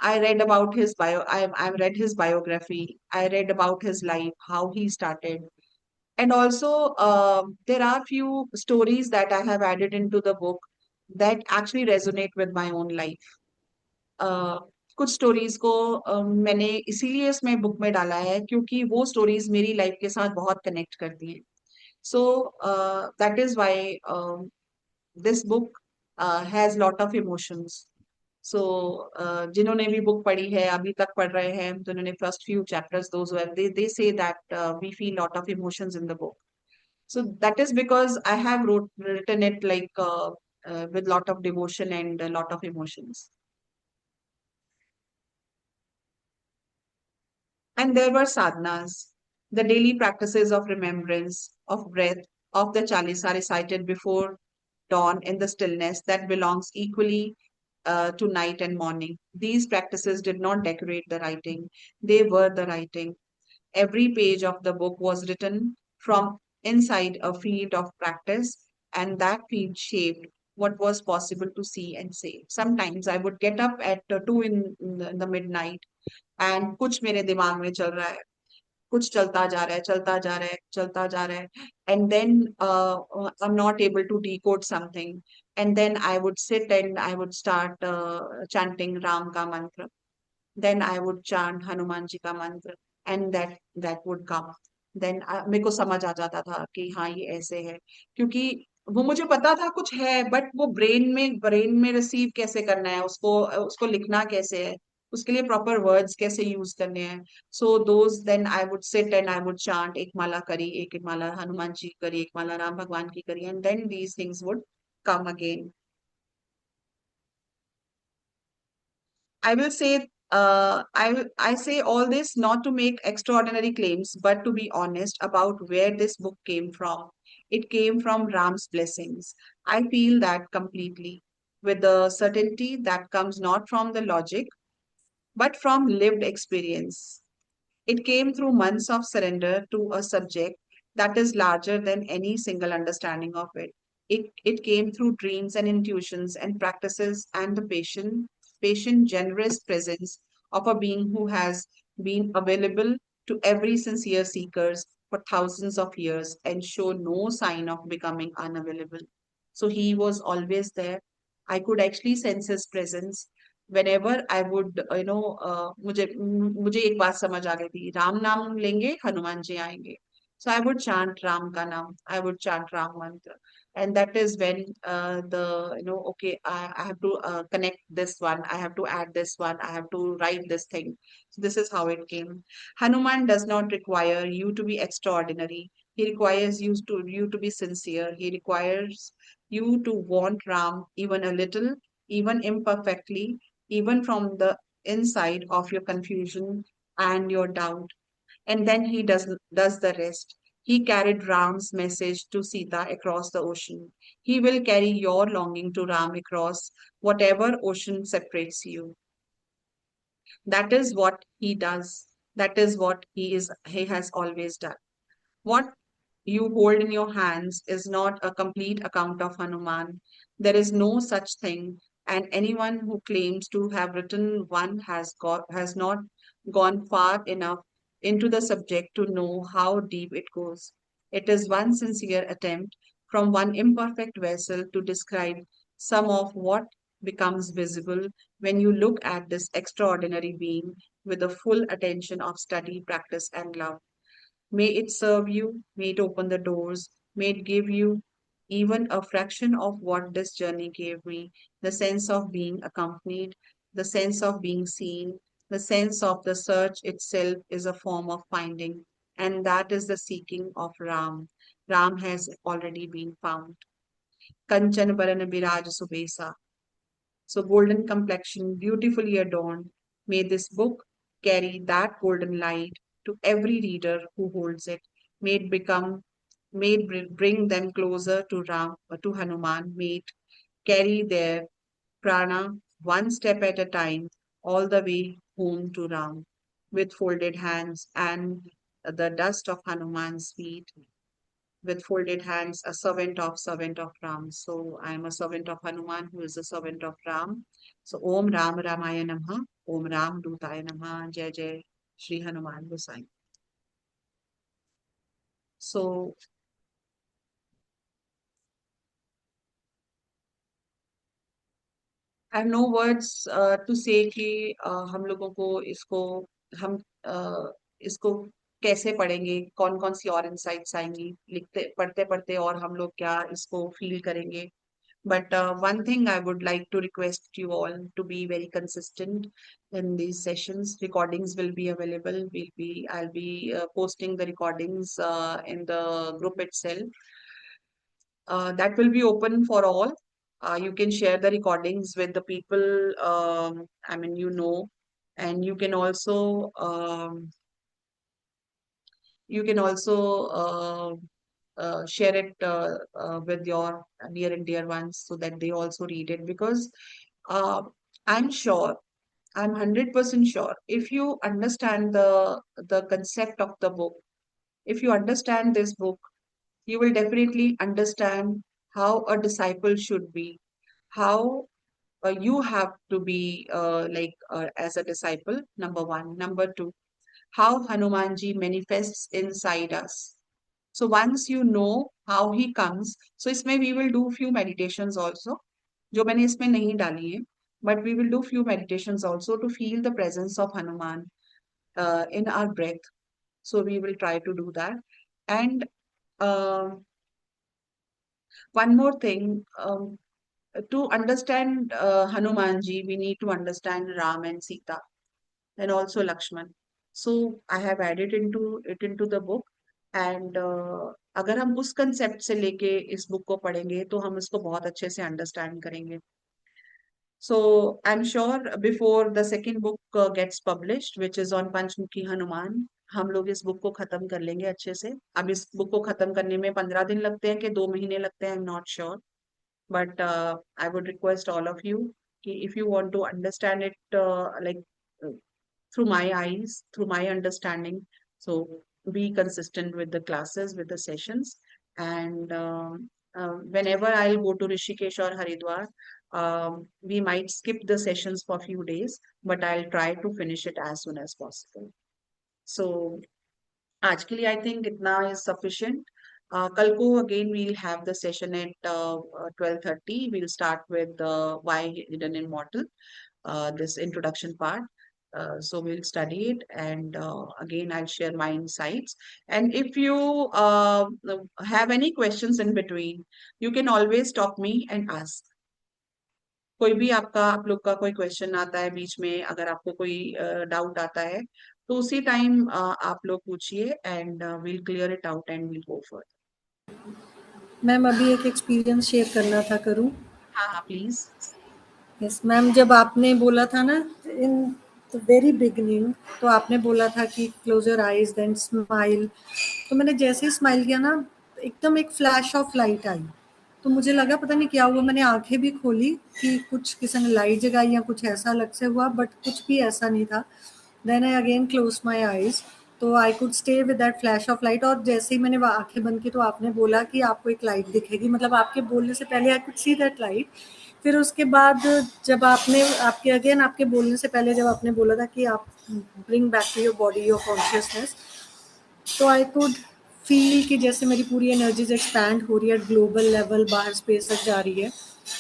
I read about his I read his biography. I read about his life, how he started, and also there are few stories that I have added into the book that actually resonate with my own life. Uh, कुछ stories को मैंने इसीलिए इसमें book में डाला है क्योंकि वो स्टोरीज मेरी लाइफ के साथ बहुत कनेक्ट करती हैं. So that is why this book has lot of emotions. So जिन्होंने भी बुक पढ़ी है अभी तक पढ़ रहे हैं तो उन्होंने first few chapters those who have they say that we feel lot of emotions in the book. So that is because I have written it like with lot of devotion and a lot of emotions. And there were sadhanas, the daily practices of remembrance, of breath, of the Chalisa recited before dawn in the stillness that belongs equally to night and morning. These practices did not decorate the writing, they were the writing. Every page of the book was written from inside a field of practice, and that field shaped what was possible to see and say. Sometimes I would get up at 2 in the midnight and कुछ मेरे दिमाग में चल रहा है, कुछ चलता जा रहा है, चलता जा रहा है, चलता जा रहा है, and then I'm not able to decode something, and then I would sit and I would start chanting Ram ka mantra. Then I would chant Hanuman ji का मंत्र and that would come. Then मेरे को समझ आ जाता था कि हाँ ये ऐसे है क्योंकि वो मुझे पता था कुछ है बट वो ब्रेन में रिसीव कैसे करना है उसको उसको लिखना कैसे है उसके लिए प्रॉपर वर्ड्स कैसे यूज करने हैं. So those then I would sit and I would chant एक माला करी एक माला हनुमान जी करी एक माला राम भगवान की करी and then these things would come again. I will say, I say all this not to make extraordinary claims, but to be honest about where this book came from. It came from Ram's blessings. I feel that completely, with the certainty that comes not from the logic, but from lived experience. It came through months of surrender to a subject that is larger than any single understanding of it. It came through dreams and intuitions and practices and the patient, generous presence of a being who has been available to every sincere seekers for thousands of years and show no sign of becoming unavailable. So he was always there. I could actually sense his presence whenever I would, मुझे एक बात समझ आ गई थी राम नाम लेंगे हनुमान जी आएंगे. So I would chant Ram ka naam. I would chant Ram mantra, and that is when okay, I have to connect this one. I have to add this one. I have to write this thing. So this is how it came. Hanuman does not require you to be extraordinary. He requires you to be sincere. He requires you to want Ram even a little, even imperfectly, even from the inside of your confusion and your doubt. And then he does the rest. He carried Ram's message to Sita across the ocean. He will carry your longing to Ram across whatever ocean separates you. That is what he does. That is what he has always done. What you hold in your hands is not a complete account of Hanuman. There is no such thing, and anyone who claims to have written one has not gone far enough into the subject to know how deep it goes. It is one sincere attempt from one imperfect vessel to describe some of what becomes visible when you look at this extraordinary being with the full attention of study, practice, and love. May it serve you, may it open the doors, may it give you even a fraction of what this journey gave me, the sense of being accompanied, the sense of being seen, the sense of the search itself is a form of finding, and that is the seeking of Ram. Ram has already been found. Kanchan Barana Biraj Subesa. So, golden complexion, beautifully adorned. May this book carry that golden light to every reader who holds it. May it become, may it bring them closer to Ram, to Hanuman. May it carry their prana one step at a time, all the way home to Ram, with folded hands and the dust of Hanuman's feet, with folded hands, a servant of Ram. So I am a servant of Hanuman who is a servant of Ram. So Om Ram Ramaya Namah, Om Ram Dutaya Namah, Jai Jai Shri Hanuman Gosai. So I have no words to say कि हम लोगों को हम इसको कैसे पढ़ेंगे, कौन कौन सी और इंसाइट्स आएंगी लिखते पढ़ते पढ़ते और हम लोग क्या इसको फील करेंगे. But one thing I would like to request you all to be very consistent in these sessions. Recordings will be available. I'll be posting the recordings in the group itself. That will be open for all. You can share the recordings with the people, I mean, and you can also share it with your near and dear ones so that they also read it, because uh, I'm sure, I'm 100% sure, if you understand the concept of the book, if you understand this book, you will definitely understand how a disciple should be, how you have to be as a disciple, number one. Number two, how Hanumanji manifests inside us. So once you know how he comes, so इसमें we will do few meditations also, जो मैंने इसमें नहीं डाली है, but we will do few meditations also to feel the presence of Hanuman in our breath. So we will try to do that. And one more thing, to understand Hanumanji, we need to understand Ram and Sita and also Lakshman. So I have added it into the book. And अगर हम उस concept से लेके इस book को पढ़ेंगे तो हम इसको बहुत अच्छे से अंडरस्टैंड करेंगे. So I'm sure before the second book gets published, which is on पंचमुखी हनुमान, हम लोग इस बुक को खत्म कर लेंगे अच्छे से. अब इस बुक को खत्म करने में 15 दिन लगते हैं कि 2 महीने लगते हैं, I'm not sure. But I would request all of you, if you want to understand it uh, through my eyes, through my understanding, so be consistent with the classes, with the sessions. And whenever I'll go to Rishikesh or Haridwar, we might skip the sessions for a few days, but I'll try to finish it as soon as possible. So आज के लिए I think इतना is sufficient. कल को again we'll have the session at 12:30. We'll start with why hidden immortal, this introduction part. So we'll study it, and again I'll share my insights. And if you have any questions in between, you can always stop me and ask. कोई भी आप लोग का कोई question आता है बीच में, अगर आपको कोई डाउट आता है तो उसी टाइम आप लोग पूछिए, and we'll clear it out and we'll go further. Ma'am अभी एक एक्सपीरियंस शेयर करना था, करूं? हाँ प्लीज. यस मैम, जब आपने बोला था ना इन द वेरी बिगिनिंग, तो आपने बोला था कि close your eyes then smile, तो मैंने जैसे ही स्माइल किया ना, एकदम एक फ्लैश ऑफ लाइट आई. तो मुझे लगा पता नहीं क्या हुआ, मैंने आंखें भी खोली कि कुछ किसी ने लाइट जगाई या कुछ ऐसा अलग से हुआ, बट कुछ भी ऐसा नहीं था. Then I again close my eyes, तो I could stay with that flash of light. और जैसे ही मैंने आंखें बंद की तो आपने बोला कि आपको एक लाइट दिखेगी, मतलब आपके बोलने से पहले I could see that light. फिर उसके बाद जब आपके बोलने से पहले जब आपने बोला था कि आप bring back to your body your consciousness, तो आई कुड फील कि जैसे मेरी पूरी एनर्जीज एक्सपैंड हो रही है, ग्लोबल लेवल बाहर स्पेस तक जा रही है.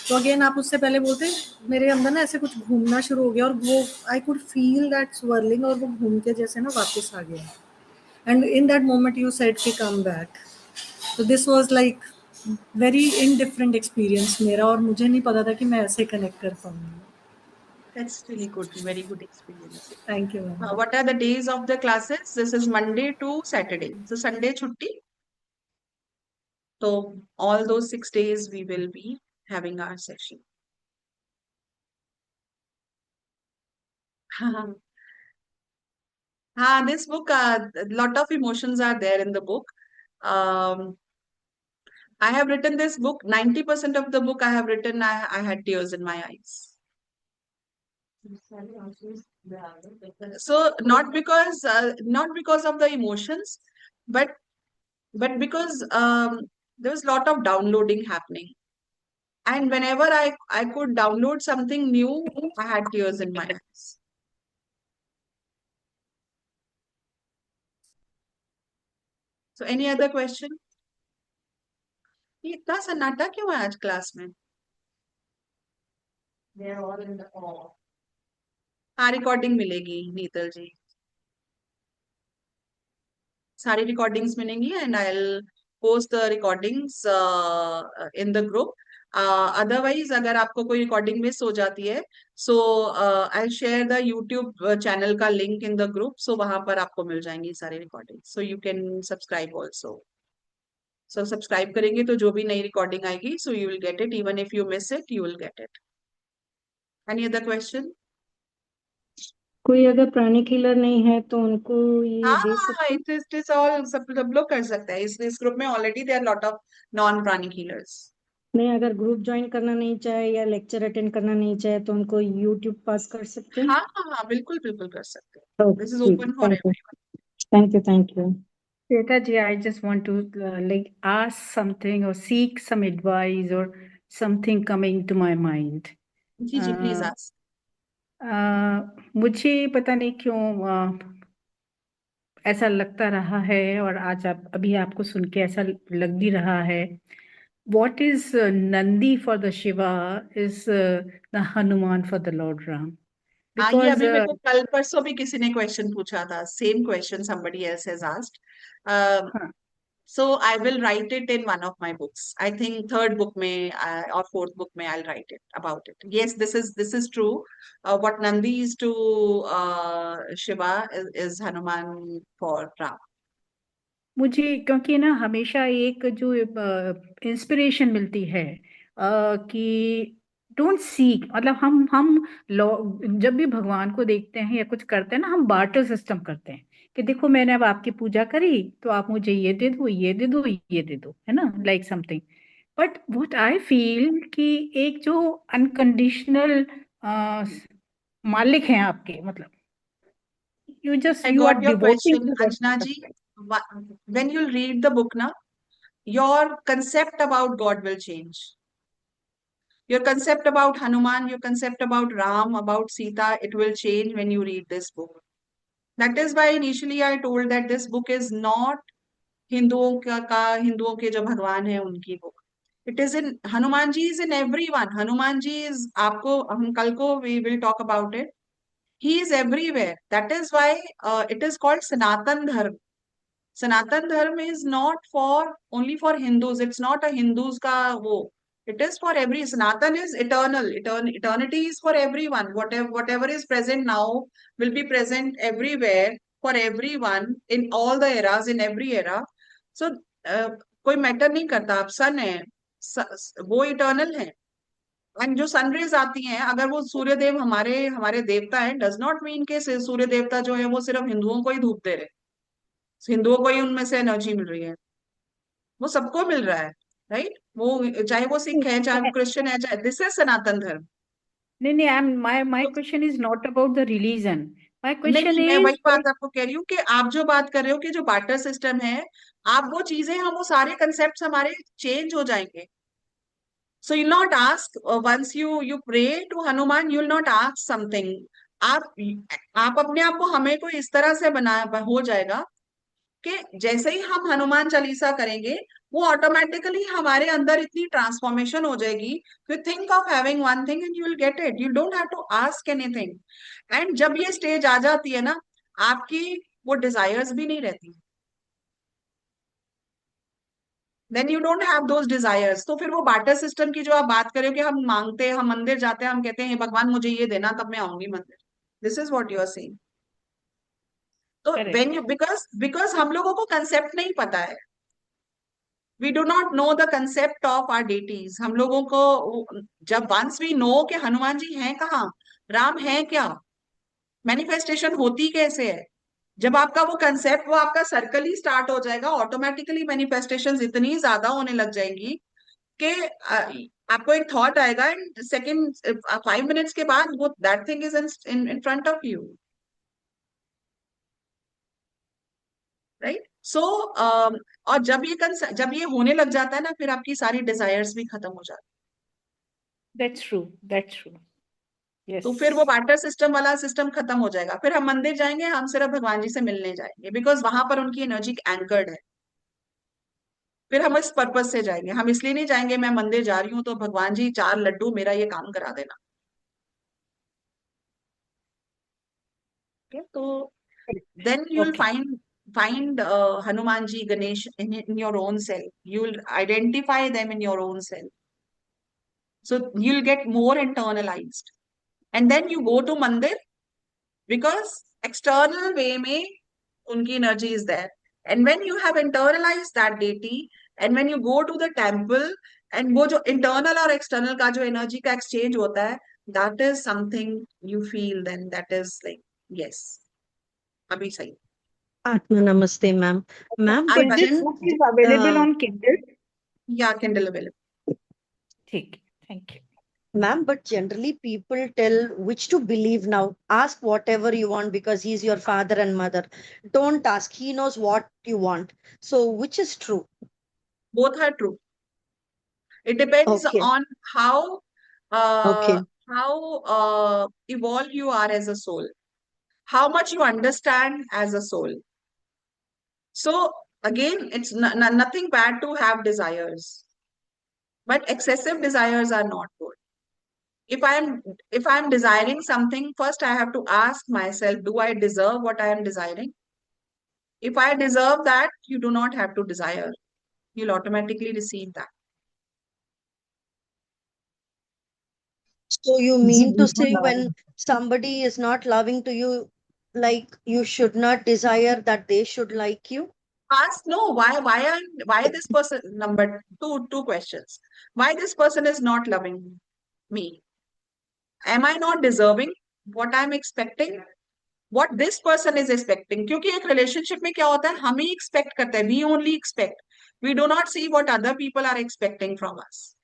तो अगेन आप उससे पहले बोलते मेरे अंदर ना ऐसे कुछ घूमना शुरू हो गया और वो I could feel that swirling और वो घूम के जैसे ना वापस आ गया and in that moment you said कि कम बैक तो this was like very indifferent experience मेरा और मुझे नहीं पता था कि मैं ऐसे कनेक्ट कर पाऊंगी. That's really good, very good experience. Thank you ma'am. What are the days of the classes? This is Monday to Saturday. So Sunday छुट्टी. So all those 6 days we will be having our session. This book, a lot of emotions are there in the book. Um, I have written this book, 90% of the book I have written, I had tears in my eyes. So not because of the emotions, but because there was a lot of downloading happening. And whenever I could download something new, I had tears in my eyes. So any other question? ये इतना सन्नाटा क्यों है आज class में? हाँ, recording मिलेगी नीतल जी. सारी रिकॉर्डिंग्स मिलेंगी and I will post the recordings in the group. Otherwise अगर आपको कोई रिकॉर्डिंग मिस हो जाती है, so I will share the YouTube channel का link in the group. So वहां पर आपको मिल जाएंगी सारी recording. So you can subscribe also. So subscribe करेंगे तो जो भी नई रिकॉर्डिंग आएगी, so you will get it. Even if you miss it, you will get it. Any other question? कोई अगर प्राणिक हीलर नहीं है तो उनको ये दे हाँ, सकते हैं? इट इज ऑल, सब लोग कर सकते हैं. इस ग्रुप में already there lot of non pranic healers. नहीं, अगर ग्रुप ज्वाइन करना नहीं चाहे या लेक्चर अटेंड करना नहीं चाहे तो उनको यूट्यूब पास कर सकते हैं? हाँ, बिल्कुल बिल्कुल कर सकते हैं. This is open for thank you. Everyone. Thank you. Shweta ji, I just want to like ask something or seek some advice or something coming to my mind. जी प्लीज आस्क. मुझे पता नहीं क्यों ऐसा लगता रहा है और आज अभी आपको सुन के ऐसा लग भी रहा है. What is Nandi for the Shiva is the Hanuman for the Lord Ram. ये Because अभी मेरे को कल परसों भी किसी ने क्वेश्चन पूछा था. Same question somebody else has asked. So I will write it in one of my books. I think third book में or fourth book में I'll write it about it. Yes, this is true. What Nandi is to Shiva is Hanuman for Ram. मुझे क्योंकि ना हमेशा एक जो inspiration मिलती है कि डोंट सीक, मतलब हम जब भी भगवान को देखते हैं या कुछ करते हैं ना, हम बार्टर सिस्टम करते हैं कि देखो मैंने अब आपकी पूजा करी तो आप मुझे ये दे दो, ये दे दो, ये दे दो, है ना, like something. But what I feel कि एक जो अनकंडीशनल मालिक हैं आपके, मतलब I you are got your devoting question, to that Anjana ji. person. When you read the book, na, your concept about God will change. Your concept about Hanuman, your concept about Ram, about Sita, it will change when you read this book. That is why initially I told that this book is not हिंदुओं के जो भगवान है उनकी book. It is in Hanuman ji is in everyone. Hanuman ji is आपको हम कल को we will talk about it. He is everywhere. That is why it is called Sanatan Dharma. Sanatan Dharma is not for only for Hindus. It's not a Hindus ka wo. It is for every. Sanatan is eternal. Eternity is for everyone. Whatever is present now will be present everywhere for everyone in all the eras, in every era. So कोई matter नहीं करता. आप सन है, वो eternal है. And जो sun rays आती हैं, अगर वो सूर्य देव हमारे देवता हैं, डज नॉट मीन के सूर्य देवता जो है वो सिर्फ हिंदुओं को ही धूप दे रहे. हिंदुओं को ही उनमें से एनर्जी मिल रही है. वो सबको मिल रहा है, राइट? वो चाहे वो सिख है, चाहे वो क्रिश्चियन है, चाहे दिस इज सनातन धर्म. नहीं, my question is not about the religion. My question नहीं, मैं is वही बात आपको कह रही हूँ कि आप जो बात कर रहे हो कि जो बार्टर सिस्टम है, आप वो चीजें, हम वो सारे कंसेप्ट हमारे चेंज हो जाएंगे. So you'll not ask once you pray to Hanuman, you'll not ask something. आप अपने आप को हमें को इस तरह से बना हो जाएगा कि जैसे ही हम हनुमान चालीसा करेंगे, वो ऑटोमेटिकली हमारे अंदर इतनी ट्रांसफॉर्मेशन हो जाएगी. You think of having one thing and you will get it. You don't have to ask anything. And जब ये स्टेज आ जाती है ना, आपकी वो डिजायर्स भी नहीं रहती. Then you don't have those desires. तो फिर वो बार्टर सिस्टम की जो आप बात करें कि हम मांगते हैं, हम मंदिर जाते हैं, हम कहते हैं "हे भगवान मुझे ये देना तब मैं आऊंगी मंदिर." This is what you are saying. तो Correct. When you because because हम लोगों को कंसेप्ट नहीं पता है. We do not know the concept of our deities. हम लोगों को जब वंस वी नो कि हनुमान जी हैं कहाँ, राम है क्या, मैनिफेस्टेशन होती कैसे है, जब आपका वो कंसेप्ट, वो आपका सर्कल ही स्टार्ट हो जाएगा, ऑटोमेटिकली मैनिफेस्टेशंस इतनी ज्यादा होने लग जाएंगी कि आपको एक थॉट आएगा एंड सेकंड 5 मिनट्स के बाद वो that thing is in front of you. Right. So और जब ये होने लग जाता है ना, फिर आपकी सारी डिजायर्स भी खत्म हो जाती That's true. That's true. है. Yes. तो फिर वो बार्टर सिस्टम वाला सिस्टम खत्म हो जाएगा. फिर हम मंदिर जाएंगे, हम सिर्फ भगवान जी से मिलने जाएंगे बिकॉज वहां पर उनकी एनर्जी एंकर्ड है. फिर हम इस पर्पज से जाएंगे. हम इसलिए नहीं जाएंगे मैं मंदिर जा रही हूँ तो भगवान जी 4 लड्डू मेरा ये काम करा देना. Okay? तो then you'll Okay. find Hanumanji, Ganesh in your own self. You'll identify them in your own self. So you'll get more internalized. And then you go to Mandir because external way में unki energy is there. And when you have internalized that deity, and when you go to the temple, and वो जो internal और external का जो energy का exchange होता है, that is something you feel then that is like, yes, अभी सही. Atma Namaste, ma'am. Ma'am, I So but this then, book is available uh, on Kindle. Yeah, Kindle available. ठीक. Thank you. ma'am, but generally people tell which to believe now. Ask whatever you want because he's your father and mother. Don't ask. He knows what you want. So which is true? Both are true. It depends Okay. on how Okay. evolved you are as a soul, how much you understand as a soul. So again, it's nothing bad to have desires, but excessive desires are not good. If I'm desiring something, first I have to ask myself, do I deserve what I am desiring? If I deserve that, you do not have to desire. You'll automatically receive that. So you ji mean to बिल्कुल say when somebody is not loving to you, like you should not desire that they should like you? Ask no, why this person, number two questions. Why this person is not loving me? Am I not deserving what I'm expecting? What this person is expecting? क्योंकि एक relationship में क्या होता है, हम ही expect करते हैं. We only expect. We do not see what other people are expecting from us.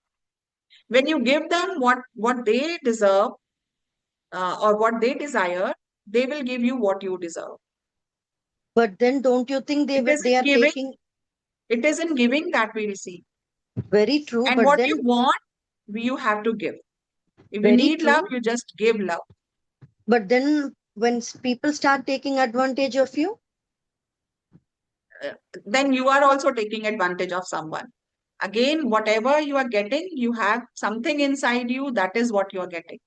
When you give them what they deserve or what they desire, they will give you what you deserve. But then don't you think It is they in are giving. taking It is in giving that we receive. very true, And but what you then want, you have to give. If you very need love, true. you just give love. But then when people start taking advantage of you, Then you are also taking advantage of someone. Again, whatever you are getting, you have something inside you, that is what you are getting.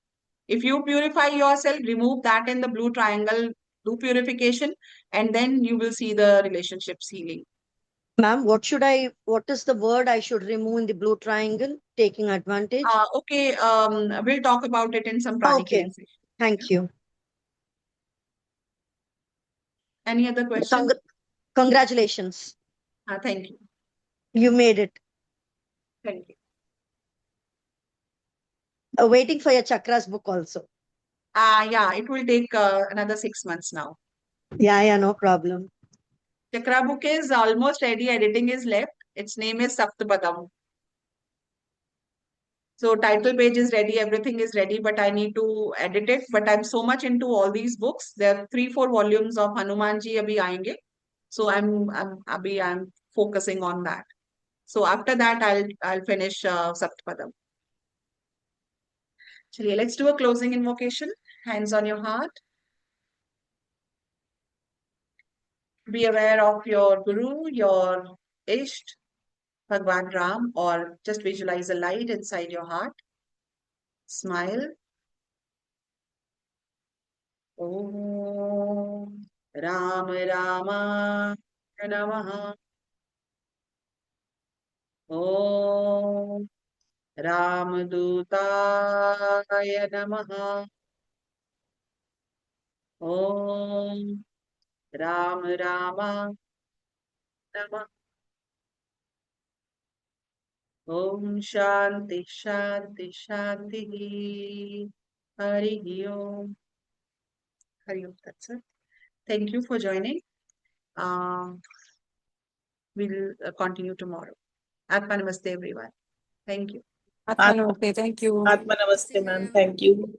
If you purify yourself, remove that in the blue triangle, do purification, and then you will see the relationships healing. ma'am, what is the word I should remove in the blue triangle? Taking advantage? Okay, we'll talk about it in some pranic Okay. healing session. Thank you. Any other question? Congratulations. Thank you. You made it. Thank you. Waiting for your chakras book also. Yeah, it will take another 6 months now. Yeah, no problem. Chakra book is almost ready. Editing is left. Its name is Saptapadam. So title page is ready. Everything is ready, but I need to edit it. But I'm so much into all these books. There are 3-4 volumes of Hanumanji abhi aayenge. So I'm focusing on that. So after that, I'll finish Saptapadam. Chaliye, let's do a closing invocation. Hands on your heart. Be aware of your Guru, your Isht, Bhagwan Ram, or just visualize a light inside your heart. Smile. Om Ram Rama Namaha. Om Ramadutaya Namaha. Om Ram Rama Namaha. Om Shanti Shanti Shanti. Hari Om. Hari Om. That's it. Thank you for joining. We'll continue tomorrow. Atma Namaste, everyone. Thank you. Atma Namaste. Thank you. Atma Namaste, ma'am. Thank you.